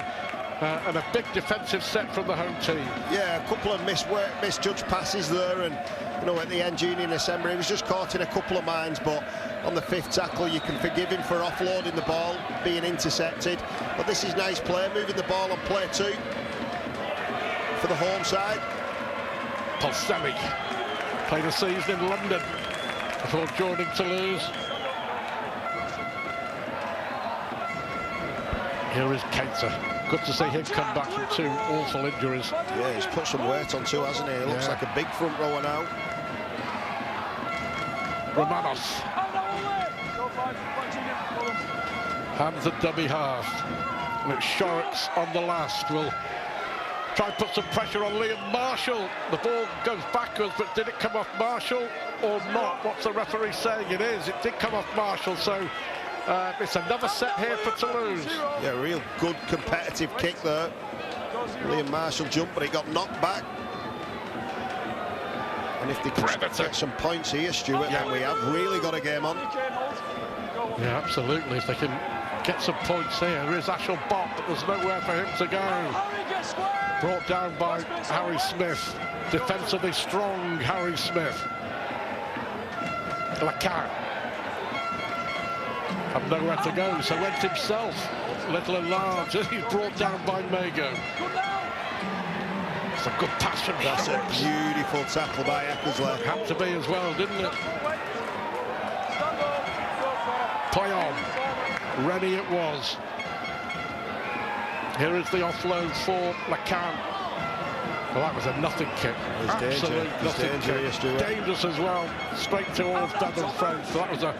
And a big defensive set from the home team. Yeah, a couple of misjudged passes there, and you know, at the end, Julian Semba, he was just caught in a couple of minds, but on the 5th tackle, you can forgive him for offloading the ball, being intercepted. But this is nice play, moving the ball on play 2 for the home side. Polselli played a season in London before joining Toulouse. Here is Keita. Good to see him come back from 2 awful injuries. Yeah, he's put some weight on too, hasn't he? He looks like a big front rower now. Romanos. Hands at dummy half. And it's Shorrocks on the last. Will try and put some pressure on Liam Marshall. The ball goes backwards, but did it come off Marshall or not? What's the referee saying? It is. It did come off Marshall, so it's another set here for Toulouse. Yeah, real good competitive kick there. Liam Marshall jumped, but he got knocked back. And if they can get some points here, Stuart, then we have really got a game on. Yeah, absolutely. If they can get some points here. There is Ashel Bott, but there's nowhere for him to go. Brought down by Harry Smith. Defensively strong Harry Smith. Lacan. Have nowhere to go, so went himself. Little and large. He's brought down by Mago. It's a good pass from That's a beautiful tackle by Eckersley. Had to be as well, didn't it? Play on. Ready it was. Here is the offload for Lacan. Well, that was a nothing kick. Absolute nothing kick. Dangerous as well. Straight towards Devon French. So that was a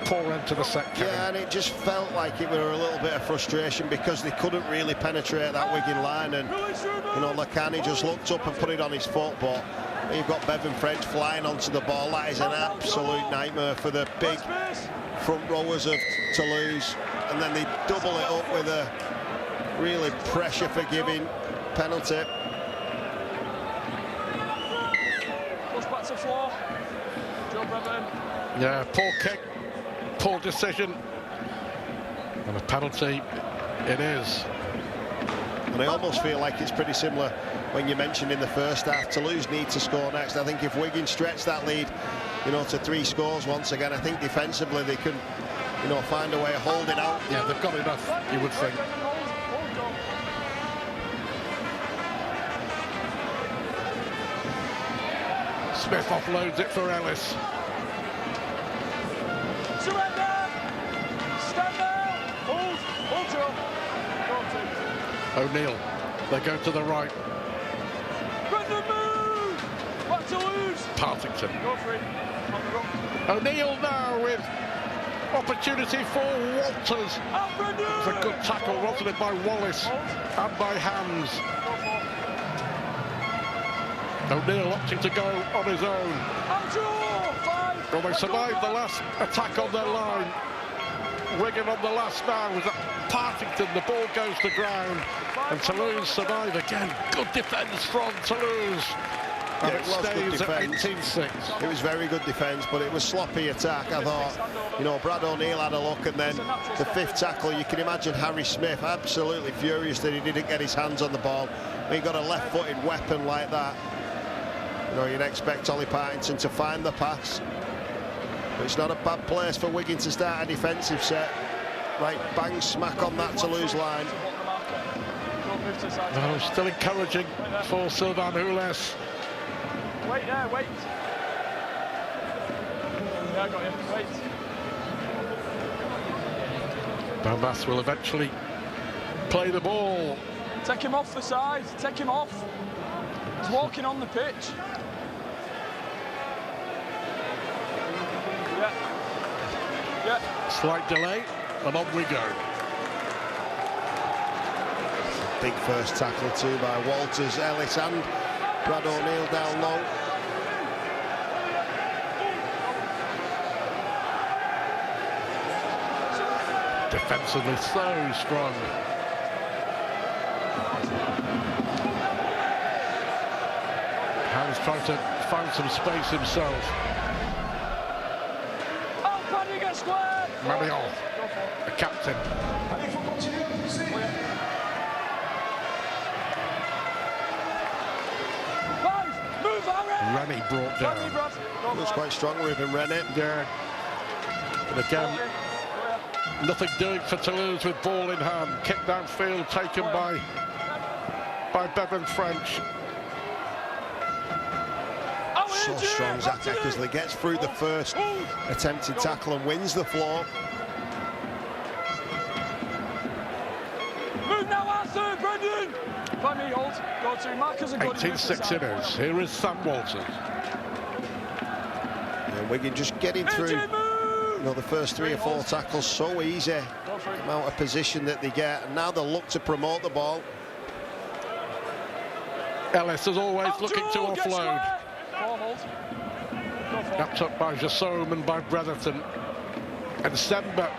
poor end to the set. Yeah, and it just felt like it were a little bit of frustration because they couldn't really penetrate that Wigan line. And, you know, Lacan, he just looked up and put it on his foot. But you've got Bevan French flying onto the ball. That is an absolute nightmare for the big front rowers of Toulouse. And then they double it up with a really pressure-forgiving penalty. Yeah, poor kick, poor decision, and a penalty it is. And I almost feel like it's pretty similar when you mentioned in the first half, Toulouse need to score next. I think if Wigan stretch that lead, you know, to 3 scores once again, I think defensively they can, you know, find a way of holding out. Yeah, they've got enough, you would think. Smith offloads it for Ellis. Surrender! Stand down! Hold! Hold Joe! O'Neill, they go to the right. Brendan, move! Back to lose! Partington. Go for it. O'Neill now with opportunity for Walters. It's a good tackle, wasn't it, by Wallace and by Hams. O'Neill opting to go on his own. Well, they survived the last attack on their line. Wigan on the last now was at Partington. The ball goes to ground and Toulouse survive again. Good defence from Toulouse. And Yeah, it stays at 18-6. It was very good defence, but it was sloppy attack. I thought, you know, Brad O'Neill had a look, and then the 5th tackle, you can imagine Harry Smith absolutely furious that he didn't get his hands on the ball. When you got a left-footed weapon like that, you know, you'd expect Ollie Partington to find the pass. But it's not a bad place for Wigan to start a defensive set. Right, bang, smack on that Toulouse line. No, still encouraging for Sylvain Houles. Wait, yeah, wait. Yeah, I got you. Wait. Bambas will eventually play the ball. Take him off the side. Take him off. He's walking on the pitch. Yeah. Yeah. Slight delay, and on we go. Big first tackle too by Walters, Ellis and Brad O'Neill down low. Defensively so strong. Hans trying to find some space himself. Marion, the captain. Rennie brought down. It was quite strong, Ruben Rennie. Yeah. And again, nothing doing for Toulouse with ball in hand. Kick downfield taken by Bevan French. So strong, Zach Eckersley gets through the first attempted tackle and wins the floor. Move now, Arthur, Brendan! By me, hold. Go to Marcus and go to 18-6 it is. Here is Sam Walters. And Wigan just getting through You know, the first 3 or 4 tackles so easy, the amount of position that they get, and now they'll look to promote the ball. Ellis is always looking to offload. Snapped up by Jassome and by Bretherton. And Sember,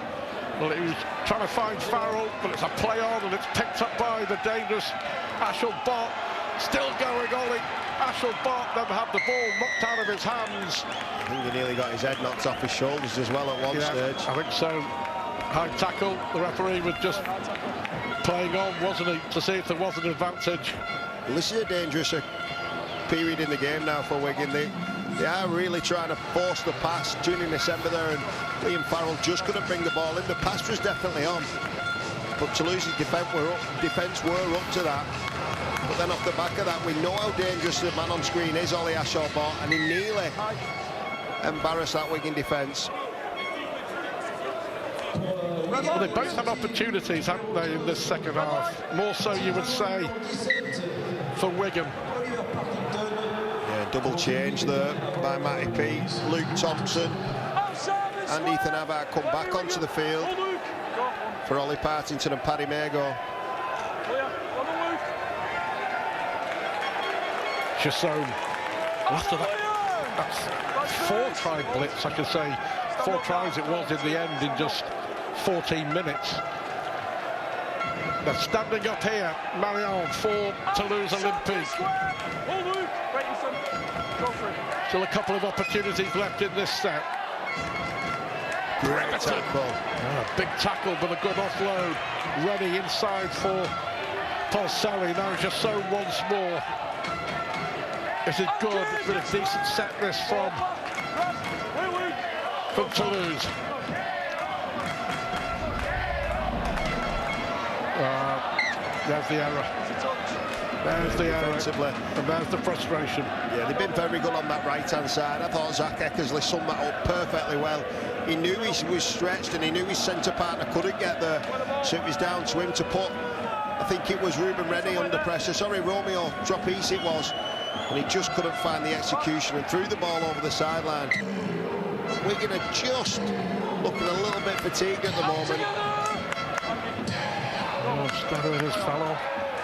well, he was trying to find Farrell, but it's a play on, and it's picked up by the dangerous Ashel Bott. Still going, Ollie. Ashel Bott then had the ball knocked out of his hands. I think he nearly got his head knocked off his shoulders as well at one stage. I think so. High tackle. The referee was just playing on, wasn't he, to see if there was an advantage. Well, this is a dangerous period in the game now for Wigan. They are really trying to force the pass. Junior December there, and Liam Farrell just couldn't bring the ball in. The pass was definitely on, but Toulouse's defence were up to that. But then off the back of that, we know how dangerous the man on screen is, Ollie Ashel Bott, and he nearly embarrassed that Wigan defence. Well, they both had opportunities, haven't they, in this second half? More so, you would say, for Wigan. Yeah, double change there by Matty P. Luke Thompson and Ethan Abbott come back onto the field for Ollie Partington and Paddy Mago. Jassome. After that's 4 try blitz, I could say. 4 tries it was in the end in just 14 minutes. They're standing up here, Marion for Toulouse Olympique. Still a couple of opportunities left in this set. Great tackle. Big tackle, but a good offload. Ready inside for Paul-Selly. Now Jassome once more. This is good, but a decent set this from Toulouse. There's the error. There's the error. And there's the frustration. Yeah, they've been very good on that right-hand side. I thought Zach Eckersley summed that up perfectly well. He knew he was stretched and he knew his centre partner couldn't get there. So it was down to him to put, I think it was Ruben Rennie under pressure. Sorry, Romeo Trapeze it was. And he just couldn't find the execution and threw the ball over the sideline. Wigan are just looking a little bit fatigued at the moment. Stanner and his fellow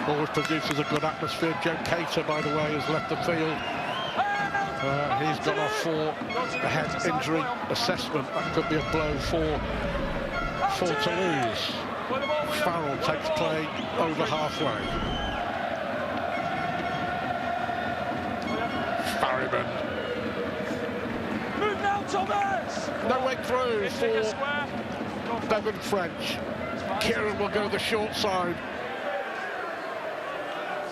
always produces a good atmosphere. Joe Cater, by the way, has left the field. He's gone off for a head injury assessment. That could be a blow for Toulouse. Farrell takes play over halfway. Farriman. Move now, Thomas! No way through for Bevan French. Kieran will go the short side.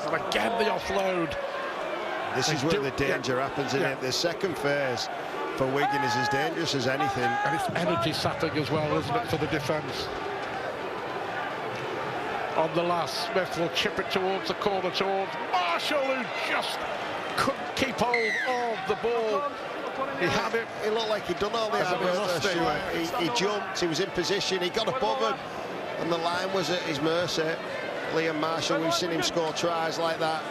And again the offload. This is where the danger happens, isn't it? The second phase for Wigan is as dangerous as anything. And it's energy sapping as well, isn't it, for the defence? On the last, Smith will chip it towards the corner, towards Marshall, who just couldn't keep hold of the ball. He had it. It looked like he'd done all the hard work there, Stuart. He jumped, he was in position, he got above him, and the line was at his mercy. Liam Marshall, we've seen him score tries like that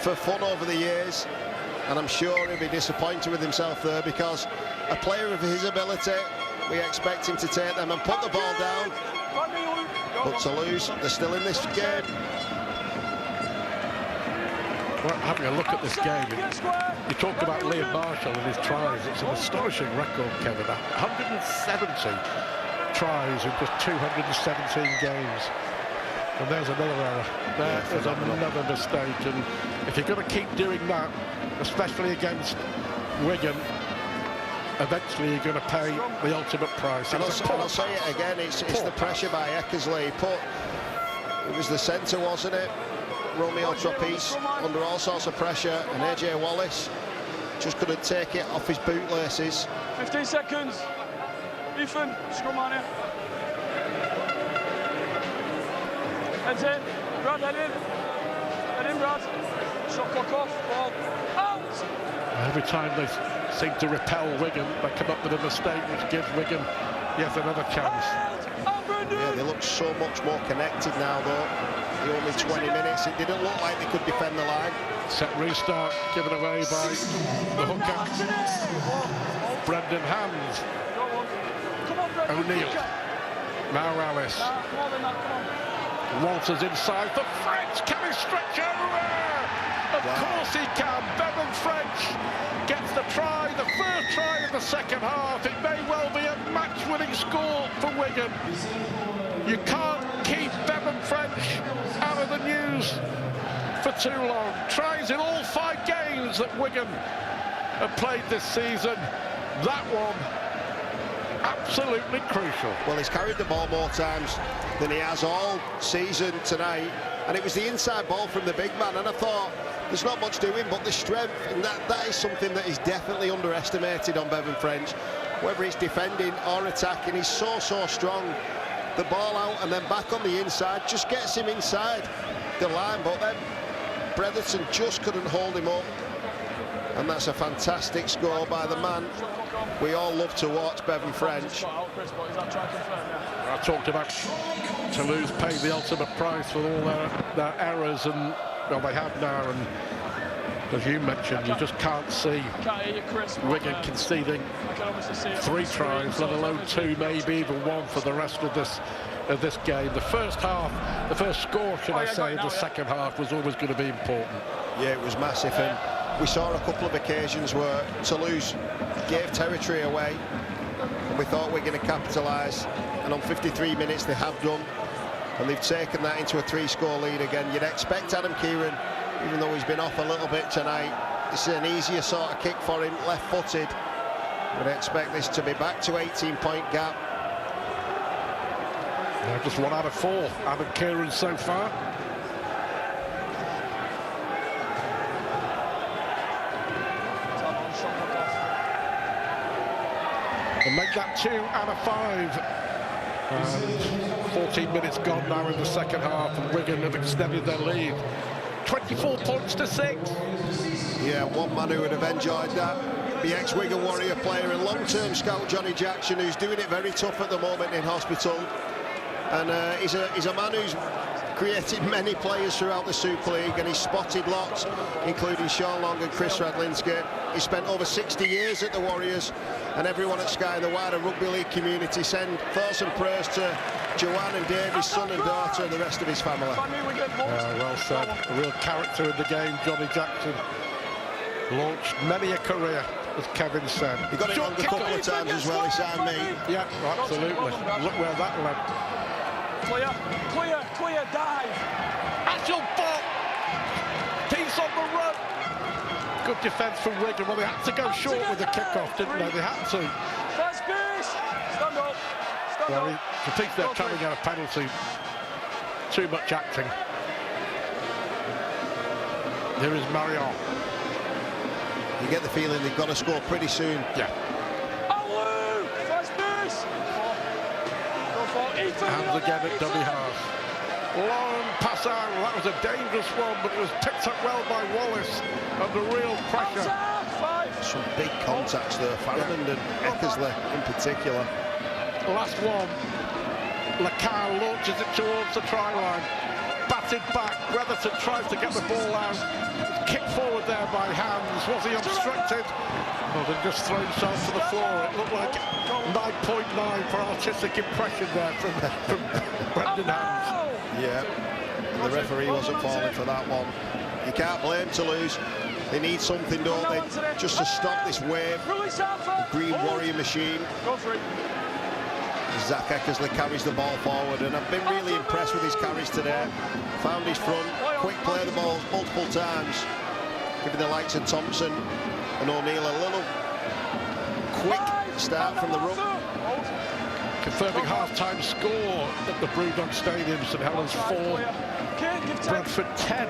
for fun over the years, and I'm sure he'll be disappointed with himself there, because a player of his ability, we expect him to take them and put the ball down. But Toulouse, they're still in this game. Well, having a look at this game, you talk about Liam Marshall and his tries. It's an astonishing record, Kevin. 170 tries in just 217 games. And there's another error. There's another mistake. And if you're going to keep doing that, especially against Wigan, eventually you're going to pay the ultimate price. And I'll say it again, it's the pressure by Eckersley. It was the centre, wasn't it? Romeo Trapeze under all sorts of pressure, and AJ Wallace just couldn't take it off his bootlaces. 15 seconds. Ethan, scrum on here. Heads in. Brad, head in. Head in, Brad. Shot clock off. Ball out. Every time they seem to repel Wigan, they come up with a mistake which gives Wigan yet another chance. Yeah, they look so much more connected now, though. The only 20 minutes, it didn't look like they could defend the line. Set restart given away by the hooker, Brendan Hands. O'Neill. Now Ellis. More than that, come on. Walters inside for French. Can he stretch over there? Of course he can. Bevan French gets the try, the first try of the second half. It may well be a match-winning score for Wigan. You can't keep Bevan French out of the news for too long. Tries in all 5 games that Wigan have played this season. That one, absolutely crucial. Well, he's carried the ball more times than he has all season tonight, and it was the inside ball from the big man, and I thought there's not much doing but the strength, and that is something that is definitely underestimated on Bevan French. Whether it's defending or attacking, he's so strong. The ball out and then back on the inside just gets him inside the line, but then Bretherton just couldn't hold him up, and that's a fantastic score by the man we all love to watch, Bevan French. I talked about Toulouse paying the ultimate price for all their errors, and well, they have now, and as you mentioned, you just can't see Wigan conceding 3 tries, let alone 2, maybe even 1 for the rest of this game. The first half, the first score, should I say, of the second half was always going to be important. Yeah, it was massive, and we saw a couple of occasions where Toulouse gave territory away, and we thought we were going to capitalise, and on 53 minutes they have done, and they've taken that into a 3-score lead again. You'd expect Adam Kieran, even though he's been off a little bit tonight, this is an easier sort of kick for him, left-footed. Would expect this to be back to 18-point gap. Yeah, just 1 out of 4, Adam Kieran so far. And make that 2 out of 5. And 14 minutes gone now in the second half, and Wigan have extended their lead. 24 points to 6. Yeah, one man who would have enjoyed that, the ex-Wigan Warrior player and long-term scout Johnny Jackson, who's doing it very tough at the moment in hospital. And he's a man who's created many players throughout the Super League, and he's spotted lots, including Sean Long and Chris Radlinski. He spent over 60 years at the Warriors, and everyone at Sky and the wider rugby league community send thoughts and prayers to Joanne and Dave, his son and daughter, and the rest of his family. Well said. A real character in the game, Johnny Jackson. Launched many a career, as Kevin said. He got it wrong a couple of times as well, he signed me. Yeah, absolutely. Look where that led. Clear, dive. Ashel Bott. Piece on the run. Good defence from Wigan. Well, they had to go short with the kickoff, didn't they? They had to. First piece. Stand up. Well, I think they're trying to get a penalty. Too much acting. Here is Marion. You get the feeling they've got to score pretty soon. Yeah. First piece. Hands again at dummy half. Long pass out. That was a dangerous one, but it was picked up well by Wallace under real pressure. Some big contacts there, Farrand and Eckersley in particular. Last one. Lacal launches it towards the try line. Batted back. Bretherton tries to get the ball out. Kicked forward there by Hands. Was he obstructed? Well, then just throw himself to the floor. It looked like 9.9 for artistic impression there from Brendan Hands. Yeah, and the referee wasn't falling for that one. You can't blame Toulouse. They need something, don't they, just to stop this wave. The Green Warrior machine. Zach Eckersley carries the ball forward, and I've been really impressed with his carries today. Found his front, quick play the ball multiple times, giving the likes of Thompson and O'Neill a little quick start from the ruck. Confirming half-time score at the Brewdog Stadium. St Helens 4, Bradford 10.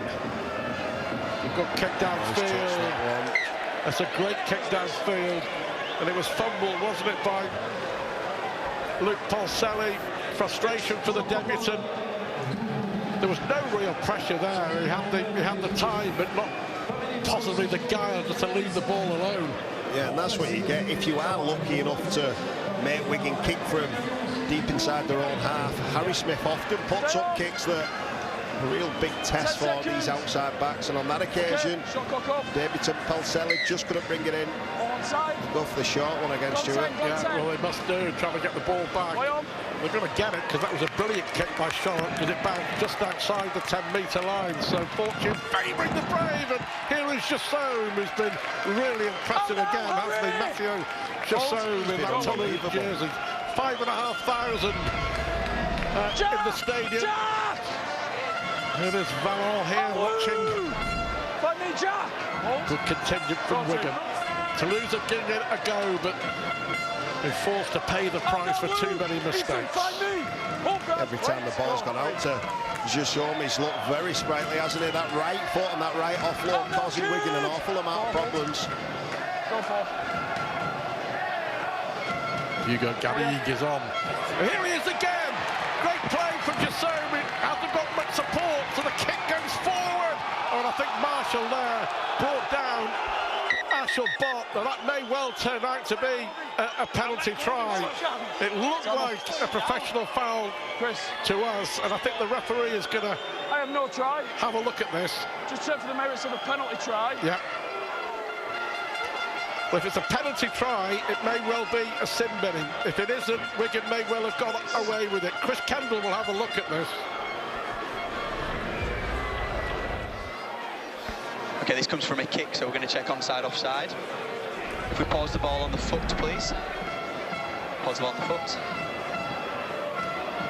We've got kick downfield. That's a great kick downfield, and it was fumbled, wasn't it, by Luke Polselli. Frustration for the debutant. There was no real pressure there. He had the time, but not possibly the guile just to leave the ball alone. Yeah, and that's what you get if you are lucky enough to make Wigan kick from deep inside their own half. Harry Smith often puts up kicks that are a real big test for these outside backs, and on that occasion, debutant Polselli just couldn't bring it in. Onside. Go for the short one against Stewart. Yeah, well, they must do, trying to get the ball back. They're going to get it, because that was a brilliant kick by Charlotte, because it bounced just outside the 10-metre line. So fortune favouring the Brave, and here is Jassoum, who's been really impressive again, hasn't he? Matthew Jassoum in that Toulouse jersey. 5,500 in the stadium. It is Vallon here watching. Good contingent from Wigan. Toulouse have given it a go, but been forced to pay the price for too many mistakes. Every time the ball's gone out to Jassoum, he's looked very sprightly, hasn't he? That right foot and that right offload causing Wigan an awful amount of problems. Hugo Garrigue is on. And here he is again. Great play from Jassoum. It hasn't got much support, so the kick goes forward. And I think Marshall there brought down Ashel Bott. Now that may well turn out to be a penalty try. It looked like a professional foul to us, and I think the referee is going to have a look at this. Just check for the merits of a penalty try. Yeah. Well, if it's a penalty try, it may well be a sin binning. If it isn't, Wigan may well have got away with it. Chris Kendall will have a look at this. Okay, this comes from a kick, so we're going to check onside, offside. If we pause the ball on the foot, please. Pause the ball on the foot.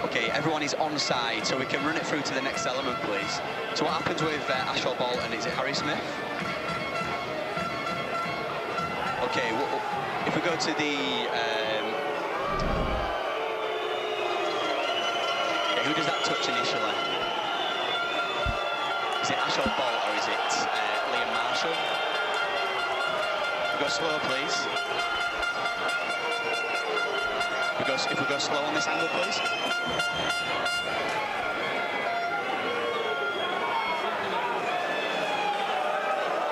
Okay, everyone is onside, so we can run it through to the next element, please. So what happens with Ashel Bolton? Is it Harry Smith? Okay, if we go to the... okay, who does that touch initially? Is it Ashel Bolt or is it Liam Marshall? If we go slow, please. If we go slow on this angle, please.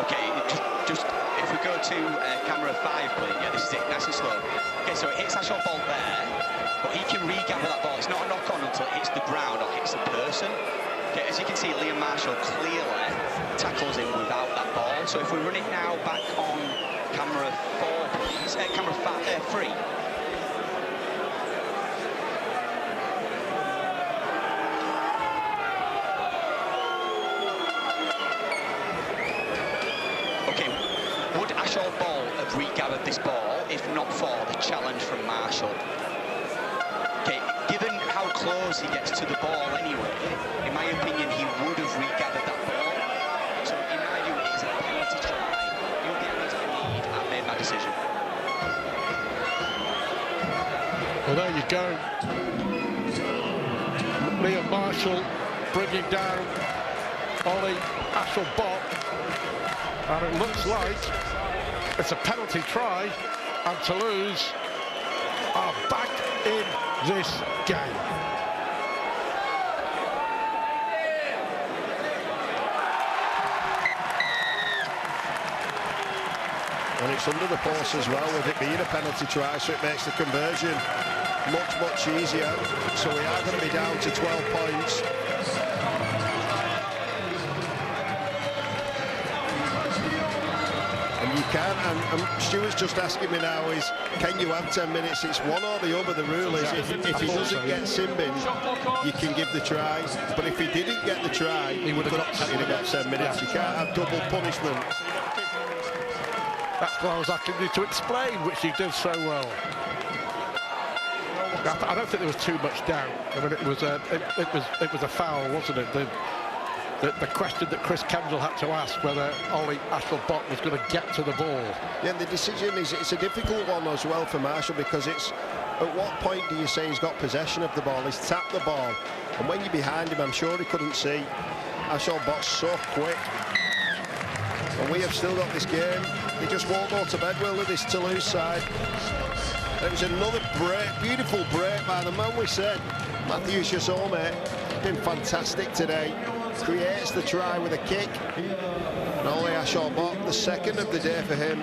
Okay, just if we go to camera 5, please. Yeah, this is it, nice and slow. Okay, so it hits Ashel Bolt there, but he can regather that ball. It's not a knock-on until it hits the ground or hits the person. Okay, as you can see, Liam Marshall clearly tackles him without that ball. So if we run it now back on camera 4, please. Camera 3. Okay, would Ashel Ball have regathered this ball if not for the challenge from Marshall? Okay, given how close he gets to the ball anyway, in my opinion, he would have regathered that ball. So in my view, it is a penalty try. You know the answers I need. I've made my decision. Well, there you go. Liam Marshall bringing down Ollie Ashel Bott. And it looks like it's a penalty try, and Toulouse are back in this game. And it's under the post as well, with it being a penalty try, so it makes the conversion much easier. So we are going to be down to 12 points. And you can, and Stuart's just asking me now is, can you have 10 minutes? It's one or the other. The rule is if he doesn't get sin-bin, you can give the try. But if he didn't get the try, he would have got 10 minutes. You can't have double punishment. That's what I was asking you to explain, which you did so well. I don't think there was too much doubt. I mean, it was a foul, wasn't it? The question that Chris Kendall had to ask whether Ollie Ashel Bott was going to get to the ball. Yeah, and the decision is, it's a difficult one as well for Marshall, because it's at what point do you say he's got possession of the ball? He's tapped the ball, and when you're behind him, I'm sure he couldn't see. Ashel Bott's so quick, and we have still got this game. He just won't go to bed, will, with this Toulouse side. It was another break, beautiful break by the man we said, Matthew Jassoum, been fantastic today. Creates the try with a kick. And Ollie Ashel Bott, the second of the day for him.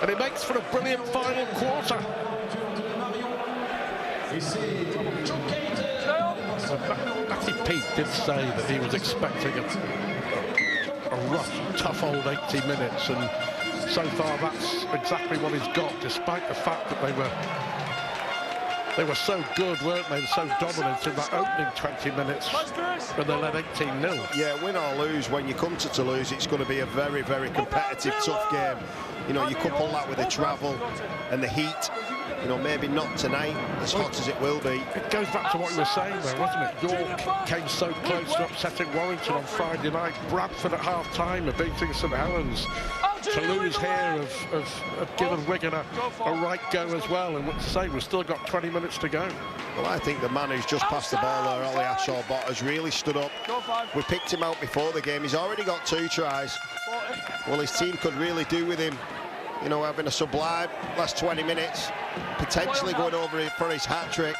And it makes for a brilliant final quarter. Matty Peake did say that he was expecting a rough, tough old 80 minutes, and so far that's exactly what he's got, despite the fact that they were so good, weren't they, so dominant in that opening 20 minutes when they led 18-0. Yeah, win or lose, when you come to Toulouse, it's going to be a very, very competitive, tough game. You know, you couple that with the travel and the heat. You know, maybe not tonight, as hot as it will be. It goes back to what you were saying there, wasn't it? York came so close to upsetting Warrington on Friday night. Bradford at half-time are beating St Helens. Toulouse here have given Wigan a right go as well. And what to say, we've still got 20 minutes to go. Well, I think the man who's just passed the ball there, Ollie Ashall-Bott, has really stood up. We picked him out before the game. He's already got 2 tries. Well, his team could really do with him, you know, having a sublime last 20 minutes, potentially going over it for his hat-trick.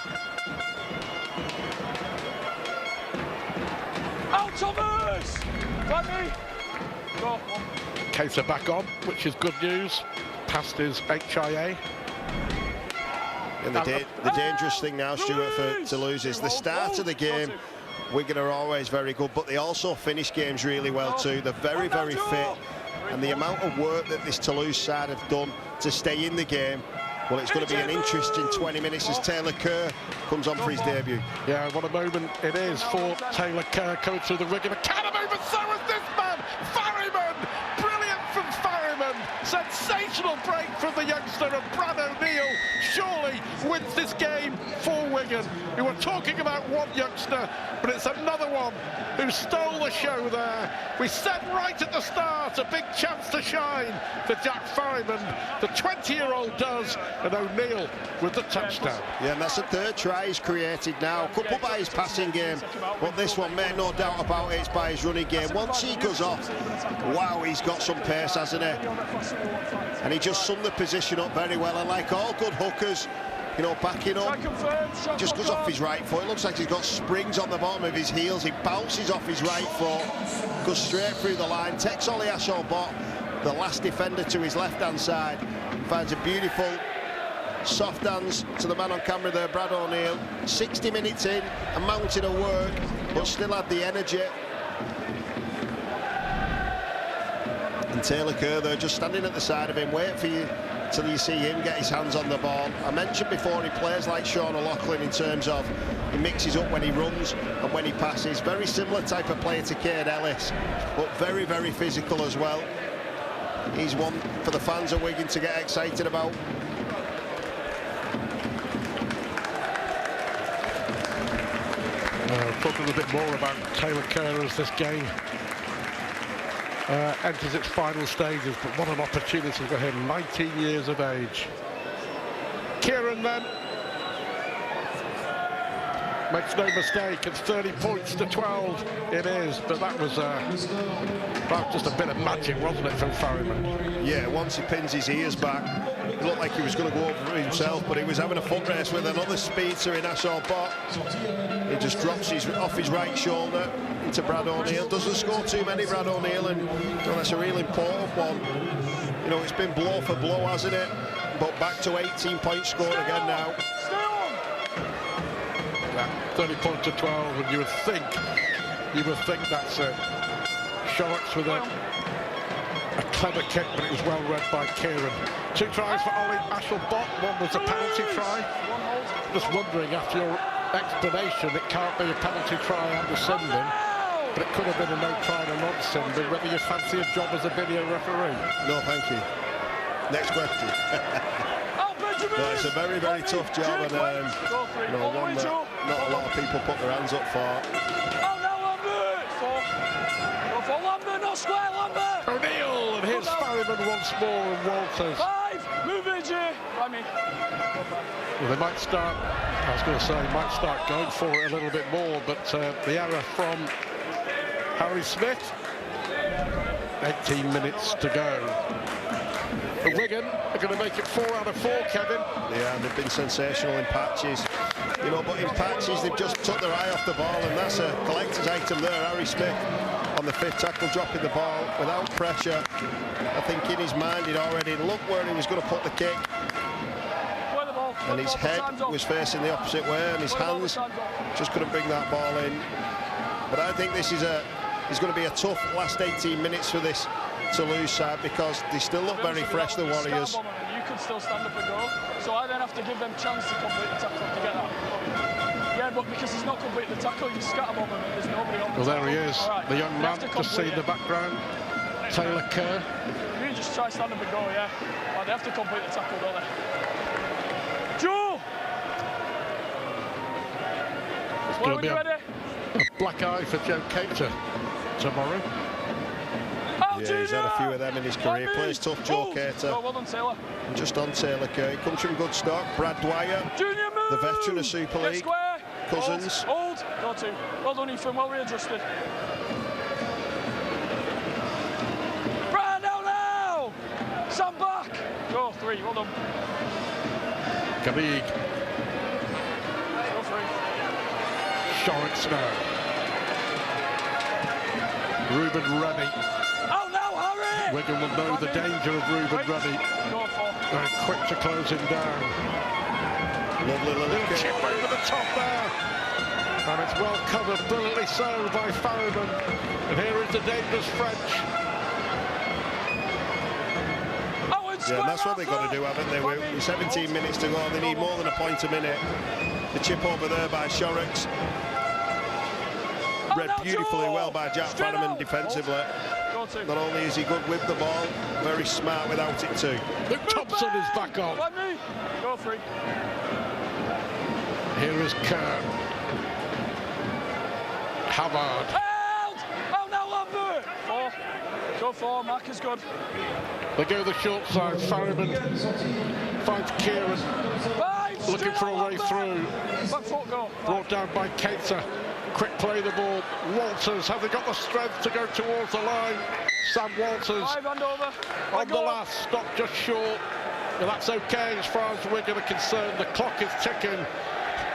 Out, Thomas! Let me! Go. Cater back on, which is good news, past his HIA. And the dangerous thing now, Stuart, for Toulouse is the start of the game. Wigan are always very good, but they also finish games really well too. They're very, very fit. And the amount of work that this Toulouse side have done to stay in the game, well, it's going to be an interesting 20 minutes as Taylor Kerr comes on for his debut. Yeah, what a moment it is for Taylor Kerr coming through the Wigan Academy, but so is this man, Farriman! Brilliant from Farriman! Sensational break from the youngster, and Brad O'Neill surely wins this game for Wigan. We were talking about one youngster, but it's another one who stole the show there. We said right at the start, a big chance to shine for Jack Farriman. The 20-year-old does, and O'Neill with the touchdown. Yeah, and that's the 3rd try he's created now, coupled by his passing game. But this one, made no doubt about it, it's by his running game. Once he goes off, wow, he's got some pace, hasn't he? And he just summed the position up very well, and like all good hookers, you know, backing up, he just goes off his right foot. It looks like he's got springs on the bottom of his heels. He bounces off his right foot, goes straight through the line, takes Ollie Ashall-Bott, the last defender, to his left-hand side, finds a beautiful soft hands to the man on camera there, Brad O'Neill. 60 minutes in, a mountain of work, but still had the energy. And Taylor Kerr there, just standing at the side of him, wait for you till you see him get his hands on the ball. I mentioned before, he plays like Sean O'Loughlin in terms of he mixes up when he runs and when he passes. Very similar type of player to Cade Ellis, but very, very physical as well. He's one for the fans of Wigan to get excited about. Talking a bit more about Taylor Kerr as this game enters its final stages, but what an opportunity for him, 19 years of age. Kieran then makes no mistake, it's 30 points to 12 it is, but that was just a bit of magic, wasn't it, from Farriman? Yeah, once he pins his ears back, it looked like he was going to go over himself, but he was having a foot race with another speedster in Ashall-Bott. He just drops off his right shoulder into Brad O'Neill. Doesn't score too many, Brad O'Neill, and that's a real important one. You know, it's been blow for blow, hasn't it? But back to 18 points scored again now. 30 points to 12, and you would think that's it. Sharks with a clever kick, but it was well read by Kieran. 2 tries for Ollie Ashall-Bott, one was a penalty try. Just wondering, after your explanation, it can't be a penalty try under Sindon, but it could have been a no try and a non-Sindon, whether you fancy a job as a video referee. No, thank you. Next question. No, it's a very, very tough job, and you know, one that not a lot of people put their hands up for. O'Neill, and here's Farriman once more, and Walters. 5, move it, Jay. Well, they might start, I was going to say, might start going for it a little bit more, but the error from Harry Smith. 18 minutes to go. The Wigan are going to make it 4 out of 4, Kevin. Yeah, and they've been sensational in patches. You know, but in patches, they've just took their eye off the ball, and that's a collector's item there. Harry Smith on the 5th tackle, dropping the ball without pressure. I think in his mind, he'd already looked where he was going to put the kick. And his head was facing the opposite way, and his hands just couldn't bring that ball in. But I think this is going to be a tough last 18 minutes for this Toulouse side because they still look very fresh, the Warriors. You could still stand up and go. So I then have to give them chance to complete the tackle to get that. Yeah, but because he's not completed the tackle, you scatter bomb him and there's nobody on the Well, there he is, right. the young man, just see in the background, Taylor Kerr. You just try stand up and go, yeah. Oh, they have to complete the tackle, don't they? Joe! Well, when you ready? A black eye for Joe Cater tomorrow. Yeah, he's had a few of them in his career. Plays tough, Joe Cater. Oh, well done, Taylor. And just on Taylor Kerr, he comes from good stock. Brad Dwyer, Junior move! the veteran of Super League. Cousins. Hold. Go to. Well done, Ethan. Well readjusted. Brad, now! Sam back! Go, 3. Well done. Gabeeg. Go 3. Shorrocks now. Ruben Rennie. Oh, no, hurry! Wigan will know the danger of Ruben Rennie. Go 4. Very quick to close him down. Lovely little kick. Chip over the top there. And it's well covered, brilliantly so by Farriman. And here is the dangerous French. Yeah, and that's what they've got to do, haven't they? With 17 minutes to go, they need more than a point a minute. The chip over there by Shorrocks. Read beautifully well by Jack Farriman defensively. Not only is he good with the ball, very smart without it too. Luke Thompson is back on. Go 3. Here is Kerr. Havard. Held! Oh, no, Lambert! 4. Go 4. Mark is good. They go the short side. Farriman finds Kieran. 5. Looking for a way through. Back foot, go. Brought down by Cater. Quick play the ball. Walters, have they got the strength to go towards the line? Sam Walters 5 and over. on the last stop, just short. But that's okay as far as Wigan are concerned. The clock is ticking.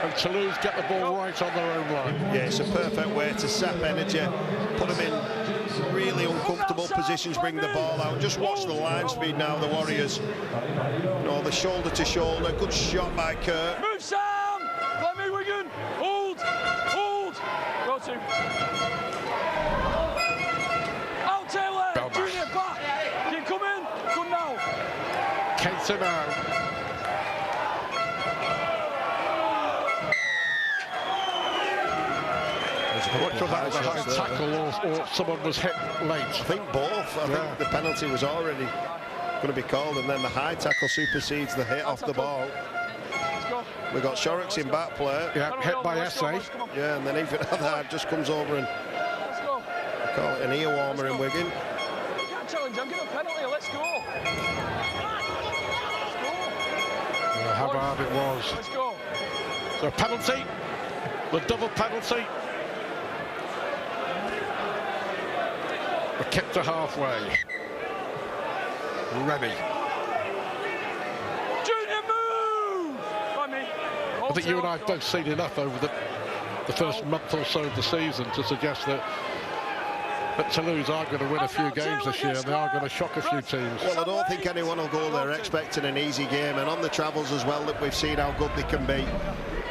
And Toulouse get the ball right on their own line. Yeah, it's a perfect way to sap energy, put them in really uncomfortable positions, bring the ball out. Just watch the line speed now, the Warriors. No, the shoulder to shoulder, good shot by Kerr. Move, Sam! Let me, Wigan! Hold! Hold! Go 2. Out, Taylor! Junior, back! Keep coming! Good now! Cater now. What was that, a high tackle or someone was hit late? I think both. I think the penalty was already going to be called, and then the high tackle supersedes the hit off the ball. We got Shorrocks in back play. Yeah, hit by SA. Yeah, and then Ethan Hazard just comes over and call it an ear warmer in Wigan. You can't challenge him, give a penalty, let's go! Havard it was. Let's go! So penalty, the double penalty. The kick to halfway. Ready. Junior move! By me. I think you and I have both seen enough over the first month or so of the season to suggest that Toulouse are going to win a few games this year, and they are going to shock a few teams. Well, I don't think anyone will go there expecting an easy game, and on the travels as well, that we've seen how good they can be.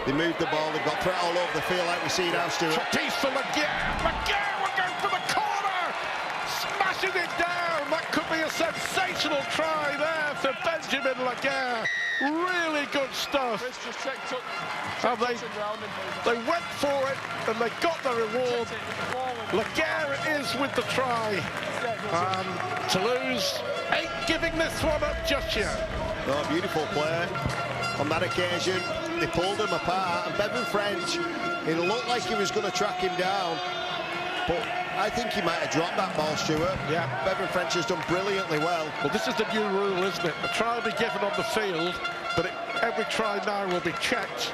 They move the ball, they've got threat all over the field like we see now, Stuart. Piece for Laguerre. Laguerre will go for the corner! Smashing it down! That could be a sensational try there for Benjamin Laguerre. Really good stuff. And they went for it and they got the reward. Laguerre is with the try. And Toulouse ain't giving this one up just yet. No, beautiful play. On that occasion, they pulled him apart, and Bevan French, it looked like he was going to track him down, but I think he might have dropped that ball, Stuart. Yeah. Bevan French has done brilliantly well. Well, this is the new rule, isn't it? The try will be given on the field, but every try now will be checked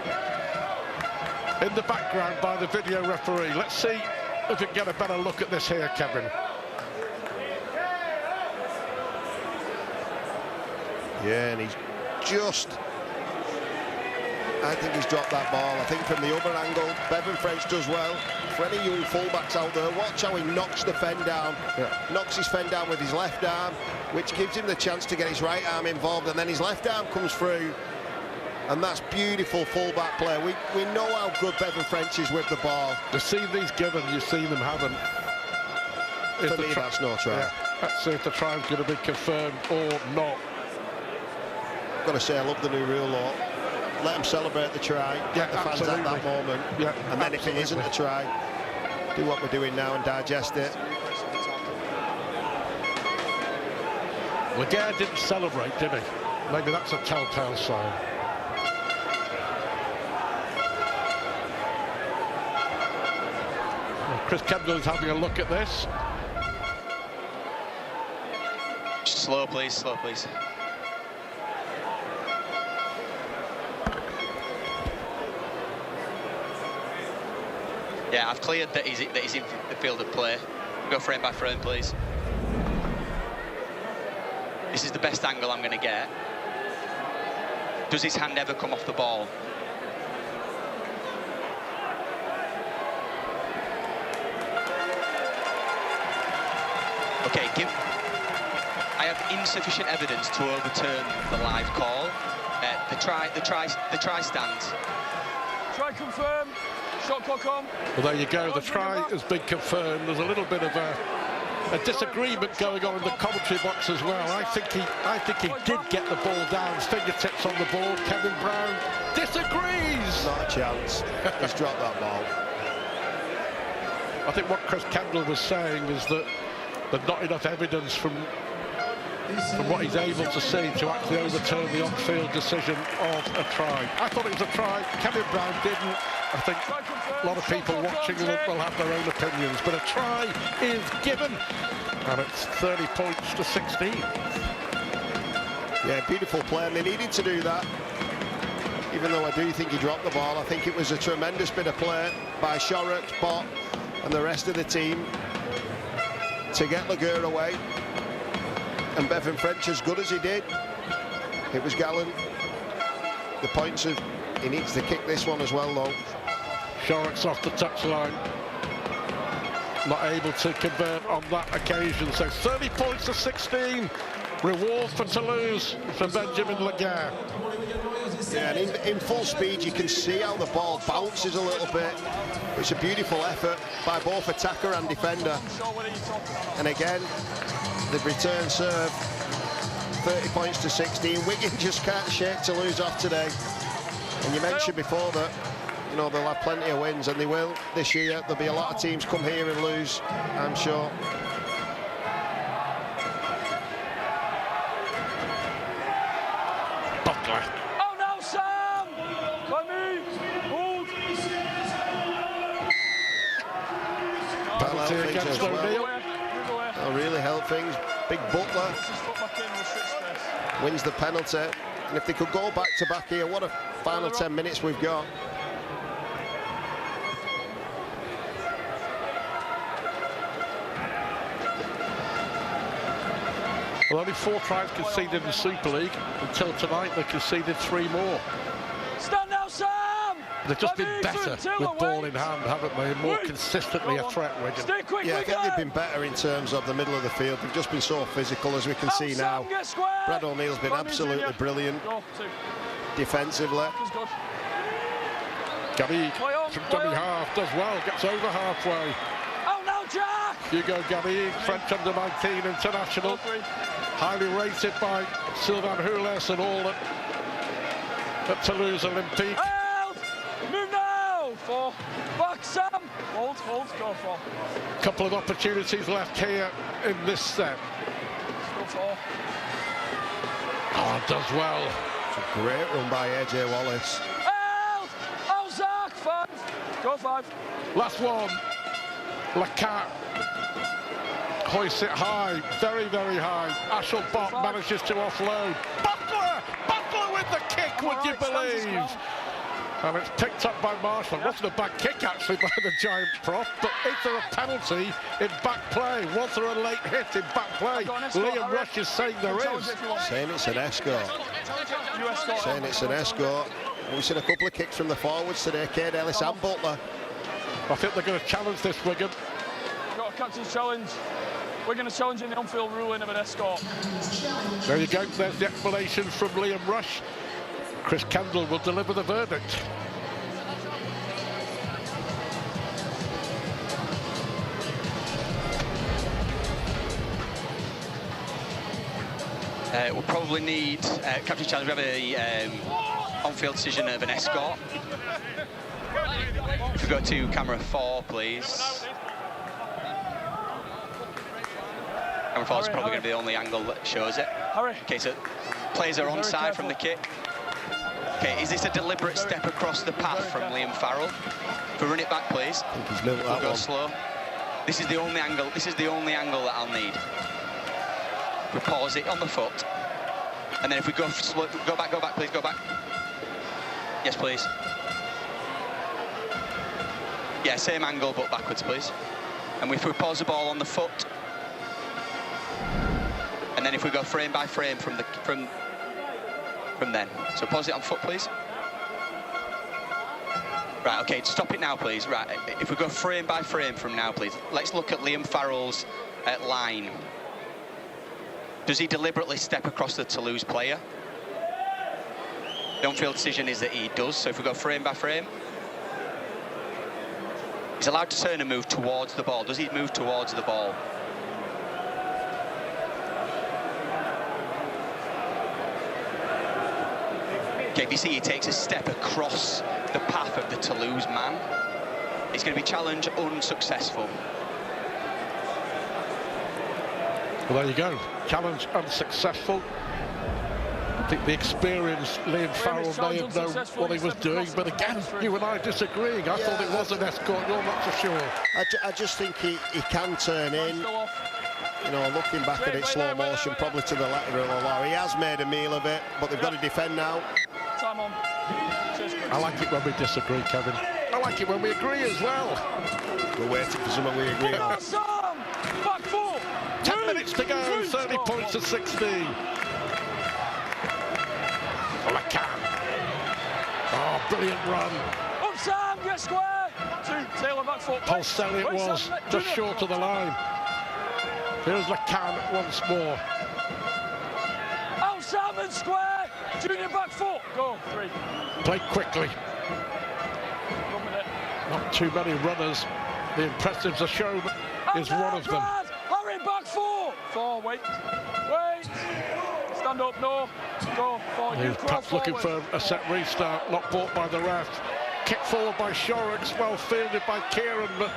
in the background by the video referee. Let's see if we can get a better look at this here, Kevin. Yeah, and he's just... I think he's dropped that ball. I think from the other angle, Bevan French does well. For any young fullbacks out there, watch how he knocks the fend down. Yeah. Knocks his fend down with his left arm, which gives him the chance to get his right arm involved, and then his left arm comes through. And that's beautiful fullback play. We know how good Bevan French is with the ball. You've seen these given, you've seen them haven't. For me, that's no try. Yeah. Let's see if the try is going to be confirmed or not. I've got to say, I love the new rule law. Let them celebrate the try, get the fans at that moment, and then if it isn't a try, do what we're doing now and digest it. Laguerre didn't celebrate, did he? Maybe that's a telltale sign. Well, Chris Kendall is having a look at this. Slow, please, slow, please. Yeah, I've cleared that he's in the field of play. Go frame by frame, please. This is the best angle I'm going to get. Does his hand ever come off the ball? Okay, I have insufficient evidence to overturn the live call. The try stands. Try confirm. Shot clock on. Well, there you go. The try has been confirmed. There's a little bit of a disagreement going on in the commentary box as well. I think he did get the ball down. His fingertips on the ball. Kevin Brown disagrees. Not a chance. He's dropped that ball. I think what Chris Kendall was saying is that there's not enough evidence from what he's able to see to actually overturn the on-field decision of a try. I thought it was a try. Kevin Brown didn't. I think a lot of people watching will have their own opinions, but a try is given, and it's 30 points to 16. Yeah, beautiful play, and they needed to do that. Even though I do think he dropped the ball, I think it was a tremendous bit of play by Shorrock, Bott, and the rest of the team to get Laguerre away. And Bevan French, as good as he did, it was gallant. The points of, he needs to kick this one as well, though. Shorrock's off the touchline. Not able to convert on that occasion. So 30 points to 16. Reward for Toulouse from Benjamin Laguerre. Yeah, and in full speed, you can see how the ball bounces a little bit. It's a beautiful effort by both attacker and defender. And again, the return serve, 30 points to 16. Wigan just can't shake Toulouse off today. And you mentioned before that, you know, they'll have plenty of wins, and they will this year. There'll be a lot of teams come here and lose, I'm sure. Butler. Oh no, Sam! By me! Hold! Penalty Things against as well. O'Neill. That'll really help things. Big Butler wins the penalty. And if they could go back to back here, what a final 10 minutes we've got. Well, only 4 tries conceded in Super League. Until tonight, they conceded 3 more. Stand now, Sam! They've just been better with ball in hand, haven't they? More consistently a threat, Wigan. Stay quick, Yeah, I think they've been better in terms of the middle of the field. They've just been so physical, as we can see now. Brad O'Neill's been absolutely brilliant defensively. Gabi from dummy half does well, gets over halfway. Oh no, Jack! Hugo Gabi, French under-19 international. Highly rated by Sylvain Hules and all at Toulouse Olympique. Help! Move now! 4. Back, Sam! Hold, go 4. Couple of opportunities left here in this set. Go 4. Oh, does well. It's a great run by AJ Wallace. Help! Oh, Zach! 5. Go 5. Last one. Lacat hoists it high, very, very high. Ashel Bott manages to offload. Butler with the kick, would you believe? And it's picked up by Marshall. It wasn't a bad kick, actually, by the giant prop, but is there a penalty in back play? Was there a late hit in back play? Liam Rush is saying there is. Saying it's an escort. Saying it's an escort. We've seen a couple of kicks from the forwards today, Cade Ellis and Butler. I think they're going to challenge this, Wigan. We've got a captain's challenge. We're going to challenge in the on-field ruling of an escort. There you go, there's the explanation from Liam Rush. Chris Kendall will deliver the verdict. We'll probably need, Captain Challenge, we have a on-field decision of an escort. If we go to camera 4, please. Camera 4 is probably going to be the only angle that shows it. Hurry. Okay, so players are onside from the kick. Okay, is this a deliberate step across the path from Liam Farrell? If we run it back, please. I think he's built that We'll go one. slow. This is the only angle. This is the only angle that I'll need. We pause it on the foot, and then if we go slow, go back, please, go back. Yes, please. Yeah, same angle but backwards, please. And if we pause the ball on the foot, and then if we go frame by frame from then. So pause it on foot, please. Right, okay, stop it now, please. Right, if we go frame by frame from now, please. Let's look at Liam Farrell's line. Does he deliberately step across the Toulouse player? The on-field decision is that he does, so if we go frame by frame. He's allowed to turn and move towards the ball. Does he move towards the ball? Okay, if you see, he takes a step across the path of the Toulouse man. It's going to be challenge unsuccessful. Well, there you go. Challenge unsuccessful. I think the experienced Liam Farrell may have known what he was doing, but again, you and I disagreeing. I thought it was an escort, you're not so sure. I just think he can turn in. You know, looking back at it slow motion, probably to the lateral allow. He has made a meal of it, but they've got to defend now. Time on. I like it when we disagree, Kevin. I like it when we agree as well. We're waiting for someone we agree on. Back four. 10 minutes to go, 30 points to 16. Lacan. Oh, brilliant run. Up Sam, get square. 2, Taylor back foot. Polselli it was, just short of the line. Here's Lacan once more. Out Sam and square. Junior back foot. Go, 3. Play quickly. 1 minute. Not too many runners. The impressives are shown is one of them. Hurry, back 4, wait. Stand up, no. Go, 4. He's perhaps looking for a set restart, not bought by the ref. Kick forward by Shorrocks, well fielded by Kieran, but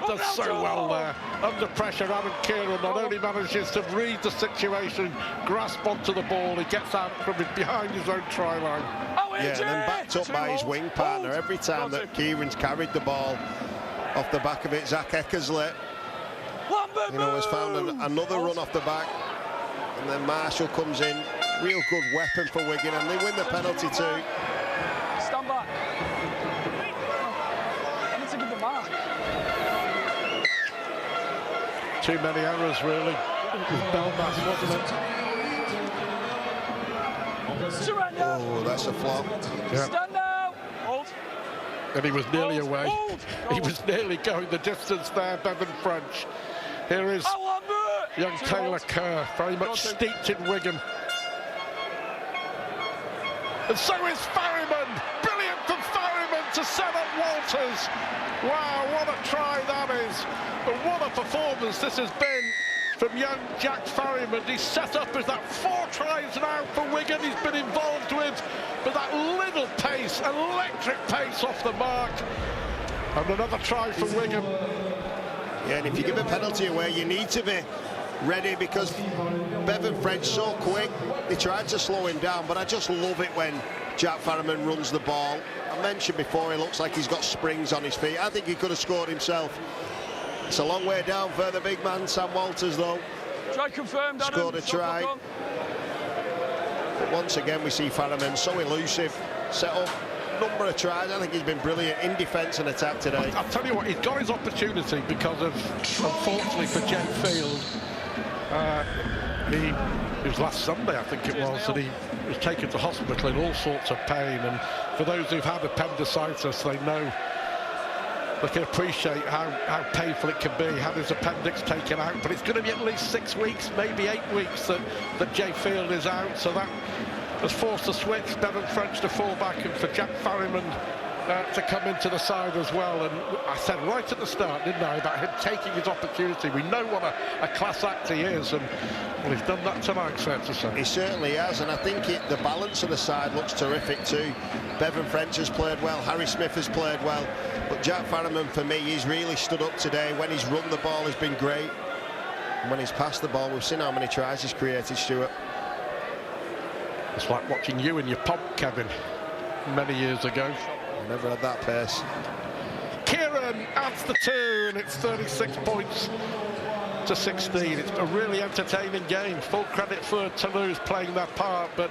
does so well there. Under pressure, Aaron Kieran not only manages to read the situation, grasp onto the ball, he gets out from behind his own try line. Yeah, and then backed up by his wing partner. Every time that Kieran's carried the ball off the back of it, Zach Eckersley, you know, has found another run off the back. And then Marshall comes in, real good weapon for Wigan, and they win the penalty too. Stand back. I need to give the mark. Too many errors, really. It was Belmas, wasn't it? Surrender. Oh, that's a flop. Yeah. Stand now. Hold. And he was nearly Hold, away. hold, He hold. was nearly going the distance there, Bevan French. Here is young Taylor Kerr, very much steeped in Wigan. And so is Farriman. Brilliant from Farriman to set up Walters. Wow, what a try that is. And what a performance this has been from young Jack Farriman. He's set up as that 4 tries now for Wigan he's been involved with that little pace, electric pace off the mark. And another try for Wigan. Yeah, and if you give a penalty away, you need to be ready, because Bevan French so quick. They tried to slow him down, but I just love it when Jack Farriman runs the ball. I mentioned before, he looks like he's got springs on his feet. I think he could have scored himself. It's a long way down for the big man, Sam Walters, though. Try confirmed, Adam. Scored a try. But once again, we see Farriman so elusive, set up number of tries. I think he's been brilliant in defence and attack today. I'll tell you what, he's got his opportunity because of, unfortunately for Jay Field, it was last Sunday, I think it was, that he was taken to hospital in all sorts of pain. And for those who've had appendicitis, they know, they can appreciate how painful it can be, had his appendix taken out. But it's going to be at least 6 weeks, maybe 8 weeks that Jay Field is out. So that has forced the switch, Bevan French to fall back, and for Jack Farriman to come into the side as well. And I said right at the start, didn't I, about him taking his opportunity. We know what a class act he is, and well, he's done that tonight, fair to say. He certainly has, and I think the balance of the side looks terrific too. Bevan French has played well, Harry Smith has played well, but Jack Farriman, for me, he's really stood up today. When he's run the ball, he's been great. And when he's passed the ball, we've seen how many tries he's created, Stuart. It's like watching you in your pub, Kevin, many years ago. I never had that pace. Kieran adds the 2, and it's 36 points to 16. It's a really entertaining game. Full credit for Toulouse playing that part, but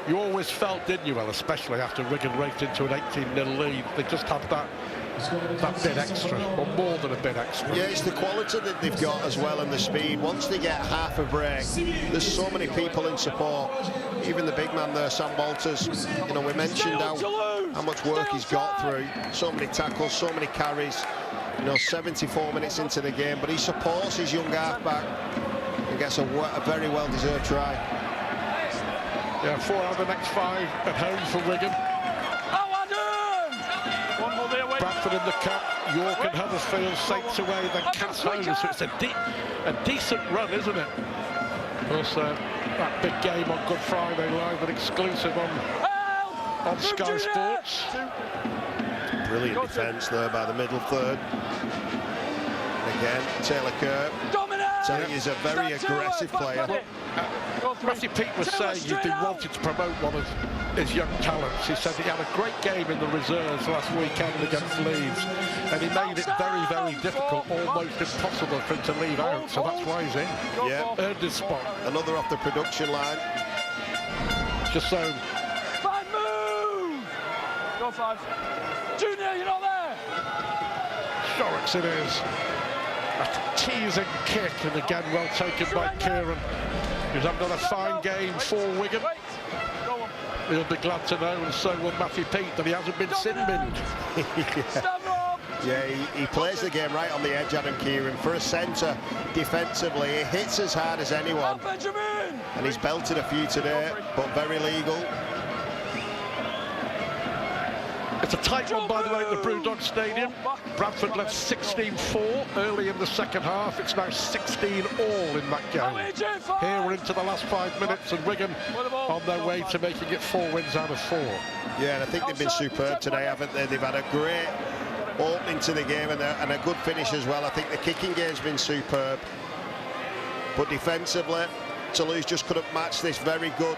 you always felt, didn't you, well, especially after Wigan raced into an 18-0 lead, they just had that bit extra, or more than a bit extra. Yeah, it's the quality that they've got as well, and the speed. Once they get half a break, there's so many people in support. Even the big man there, Sam Walters, you know, we mentioned how much work he's got through. So many tackles, so many carries. You know, 74 minutes into the game, but he supports his young halfback and gets a very well-deserved try. Yeah, 4 out of the next 5 at home for Wigan. Bradford in the cup, York and Huddersfield, Saints away, then Cats home. So it's a decent run, isn't it? Also, that big game on Good Friday, live and exclusive on Sky Sports. Brilliant defence there by the middle third. And again, Taylor Kerr. Telling he's a very aggressive player. Matthew Peat was saying he's been wanting to promote one of his young talents. He said he had a great game in the reserves last weekend against Leeds, and he made it very, very difficult, almost impossible for him to leave out, so that's why he's in. Yeah. Earned his spot. Another off the production line. Just so. 5 move! Go 5. Junior, you're not there! Shorrocks it is. A teasing kick, and again well taken by Kieran, who's had another fine game for Wigan. He'll be glad to know, and so will Matthew Peat, that he hasn't been sin-binned. Yeah, he plays the game right on the edge, Adam Kieran. For a centre, defensively, he hits as hard as anyone. And he's belted a few today, but very legal. It's a tight one, by the way, at the Brewdog Stadium. Bradford led 16-4 early in the second half. It's now 16-all in that game. Here we're into the last 5 minutes, and Wigan on their way to making it 4 wins out of 4. Yeah, and I think they've been superb today, haven't they? They've had a great opening to the game and a good finish as well. I think the kicking game's been superb. But defensively, Toulouse just couldn't match this very good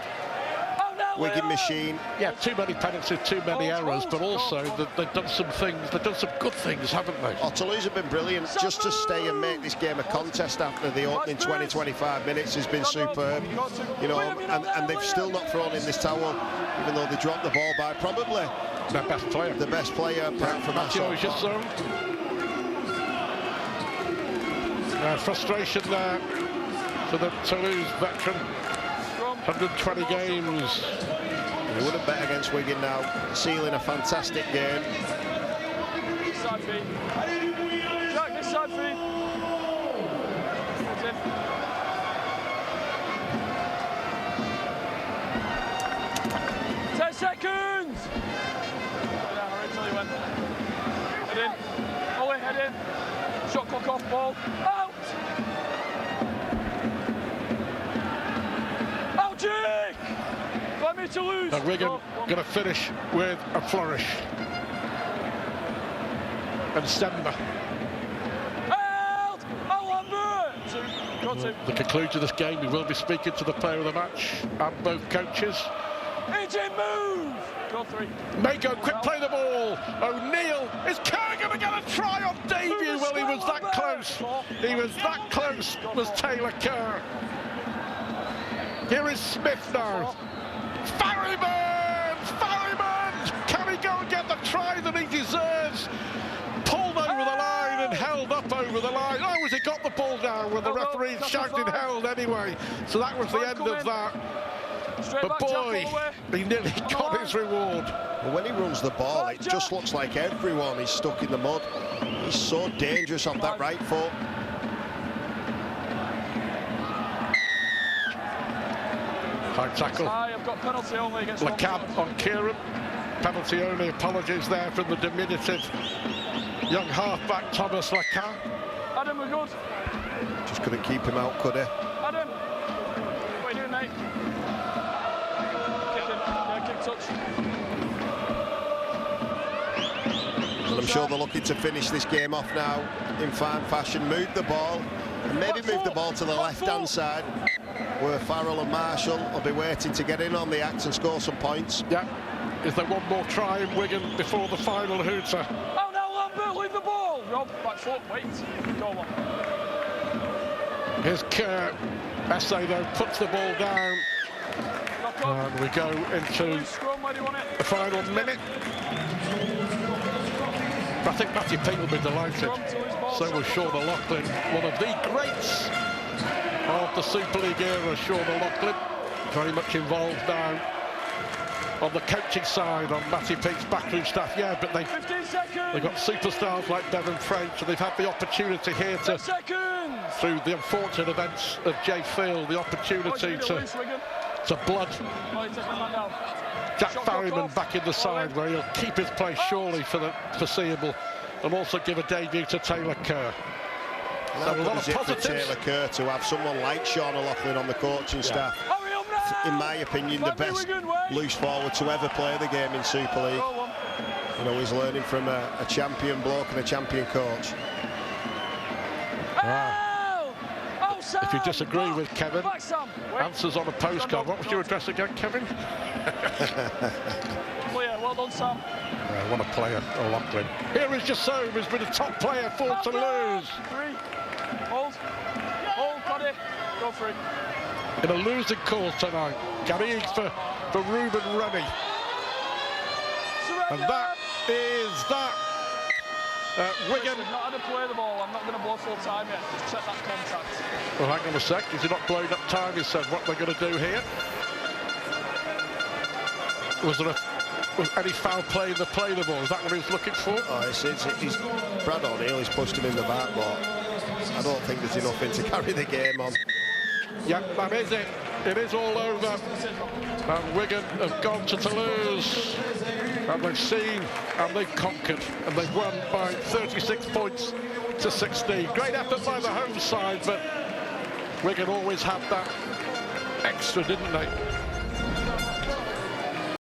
Wigan machine. Yeah, too many penalties, too many errors, but also they've done some things, they've done some good things, haven't they? Oh, Toulouse have been brilliant. Just to stay and make this game a contest after the opening 20-25 minutes has been superb. You know, and they've still not thrown in this towel, even though they dropped the ball by probably their best player. The best player, apart from Mathieu Gisson. Frustration there for the Toulouse veteran. 120 games. He wouldn't bet against Wigan now, sealing a fantastic game. This side feed. Jack, this side feed. 10 seconds! Hurry until you went. Head in. Ollie, head in. Shot clock off, ball. Out! To lose. Now Wigan going to finish with a flourish. And Stemba. The conclusion of this game, we will be speaking to the player of the match and both coaches. Move. Go 3. Mago, quick play the ball. O'Neill, is Kerr going to get a try on debut? Well, he was that close. He was that close, was Taylor Kerr. Here is Smith now. Farriman! Can he go and get the try that he deserves? Pulled over the line and held up over the line. Oh, has he got the ball down? Well, the referee shouted held anyway. So that was the end of that. But boy, he nearly got his reward. Well, when he runs the ball, it just looks like everyone is stuck in the mud. He's so dangerous on that right foot. High tackle. I've got penalty only against LeCam on Kieran. penalty only. Apologies there from the diminutive young halfback Thomas Lacan. Adam, we're good. Just couldn't keep him out, could he? Adam, what are you doing, mate? Kick him. Yeah, kick touch. Well, I'm sure they're looking to finish this game off now in fine fashion. Move the ball, and maybe move the ball to the left-hand side, where Farrell and Marshall will be waiting to get in on the act and score some points. Yeah. Is there one more try in Wigan before the final hooter? Oh no, Lambert, leave the ball. Rob, back foot, wait. Go on. Here's Kerr. SA though puts the ball down. And we go into the final minute. I think Matthew Peake will be delighted. So will Sean O'Loughlin, one of the greats of the Super League era. Sean O'Loughlin, very much involved now on the coaching side, on Matthew Peake's backroom staff. Yeah, but they've got superstars like Bevan French, and they've had the opportunity here to, through the unfortunate events of Jay Field, the opportunity to blood Jack Farryman back in the side, where he'll keep his place surely for the foreseeable, and also give a debut to Taylor Kerr. So a lot of positives for Taylor Kerr to have someone like Sean O'Loughlin on the coaching staff. In my opinion, the best loose forward to ever play the game in Super League. You know, he's learning from a champion bloke and a champion coach. If you disagree with Kevin, answers on a postcard. What was your address again, Kevin? Well done, Sam. What a player, O'Loughlin. Here is Jassoum, who's been a top player for Toulouse. Hold, got it. Go for it. In a losing cause tonight, Garrigue for Ruben Rennie. And that is that. Wigan. Not had to play the ball. I'm not going to blow full time yet. Just check that contact. Well, hang on a sec. Is he not blowing up time? He said what they're going to do here. Was any foul play in the play the ball? Is that what he was looking for? Oh, it's Brad O'Neill. He's pushed him in the back, but I don't think there's enough in to carry the game on. Yeah, that is it. It is all over. And Wigan have gone to Toulouse. And they've seen and they've conquered. And they've won by 36 points to 16. Great effort by the home side, but Wigan always had that extra, didn't they?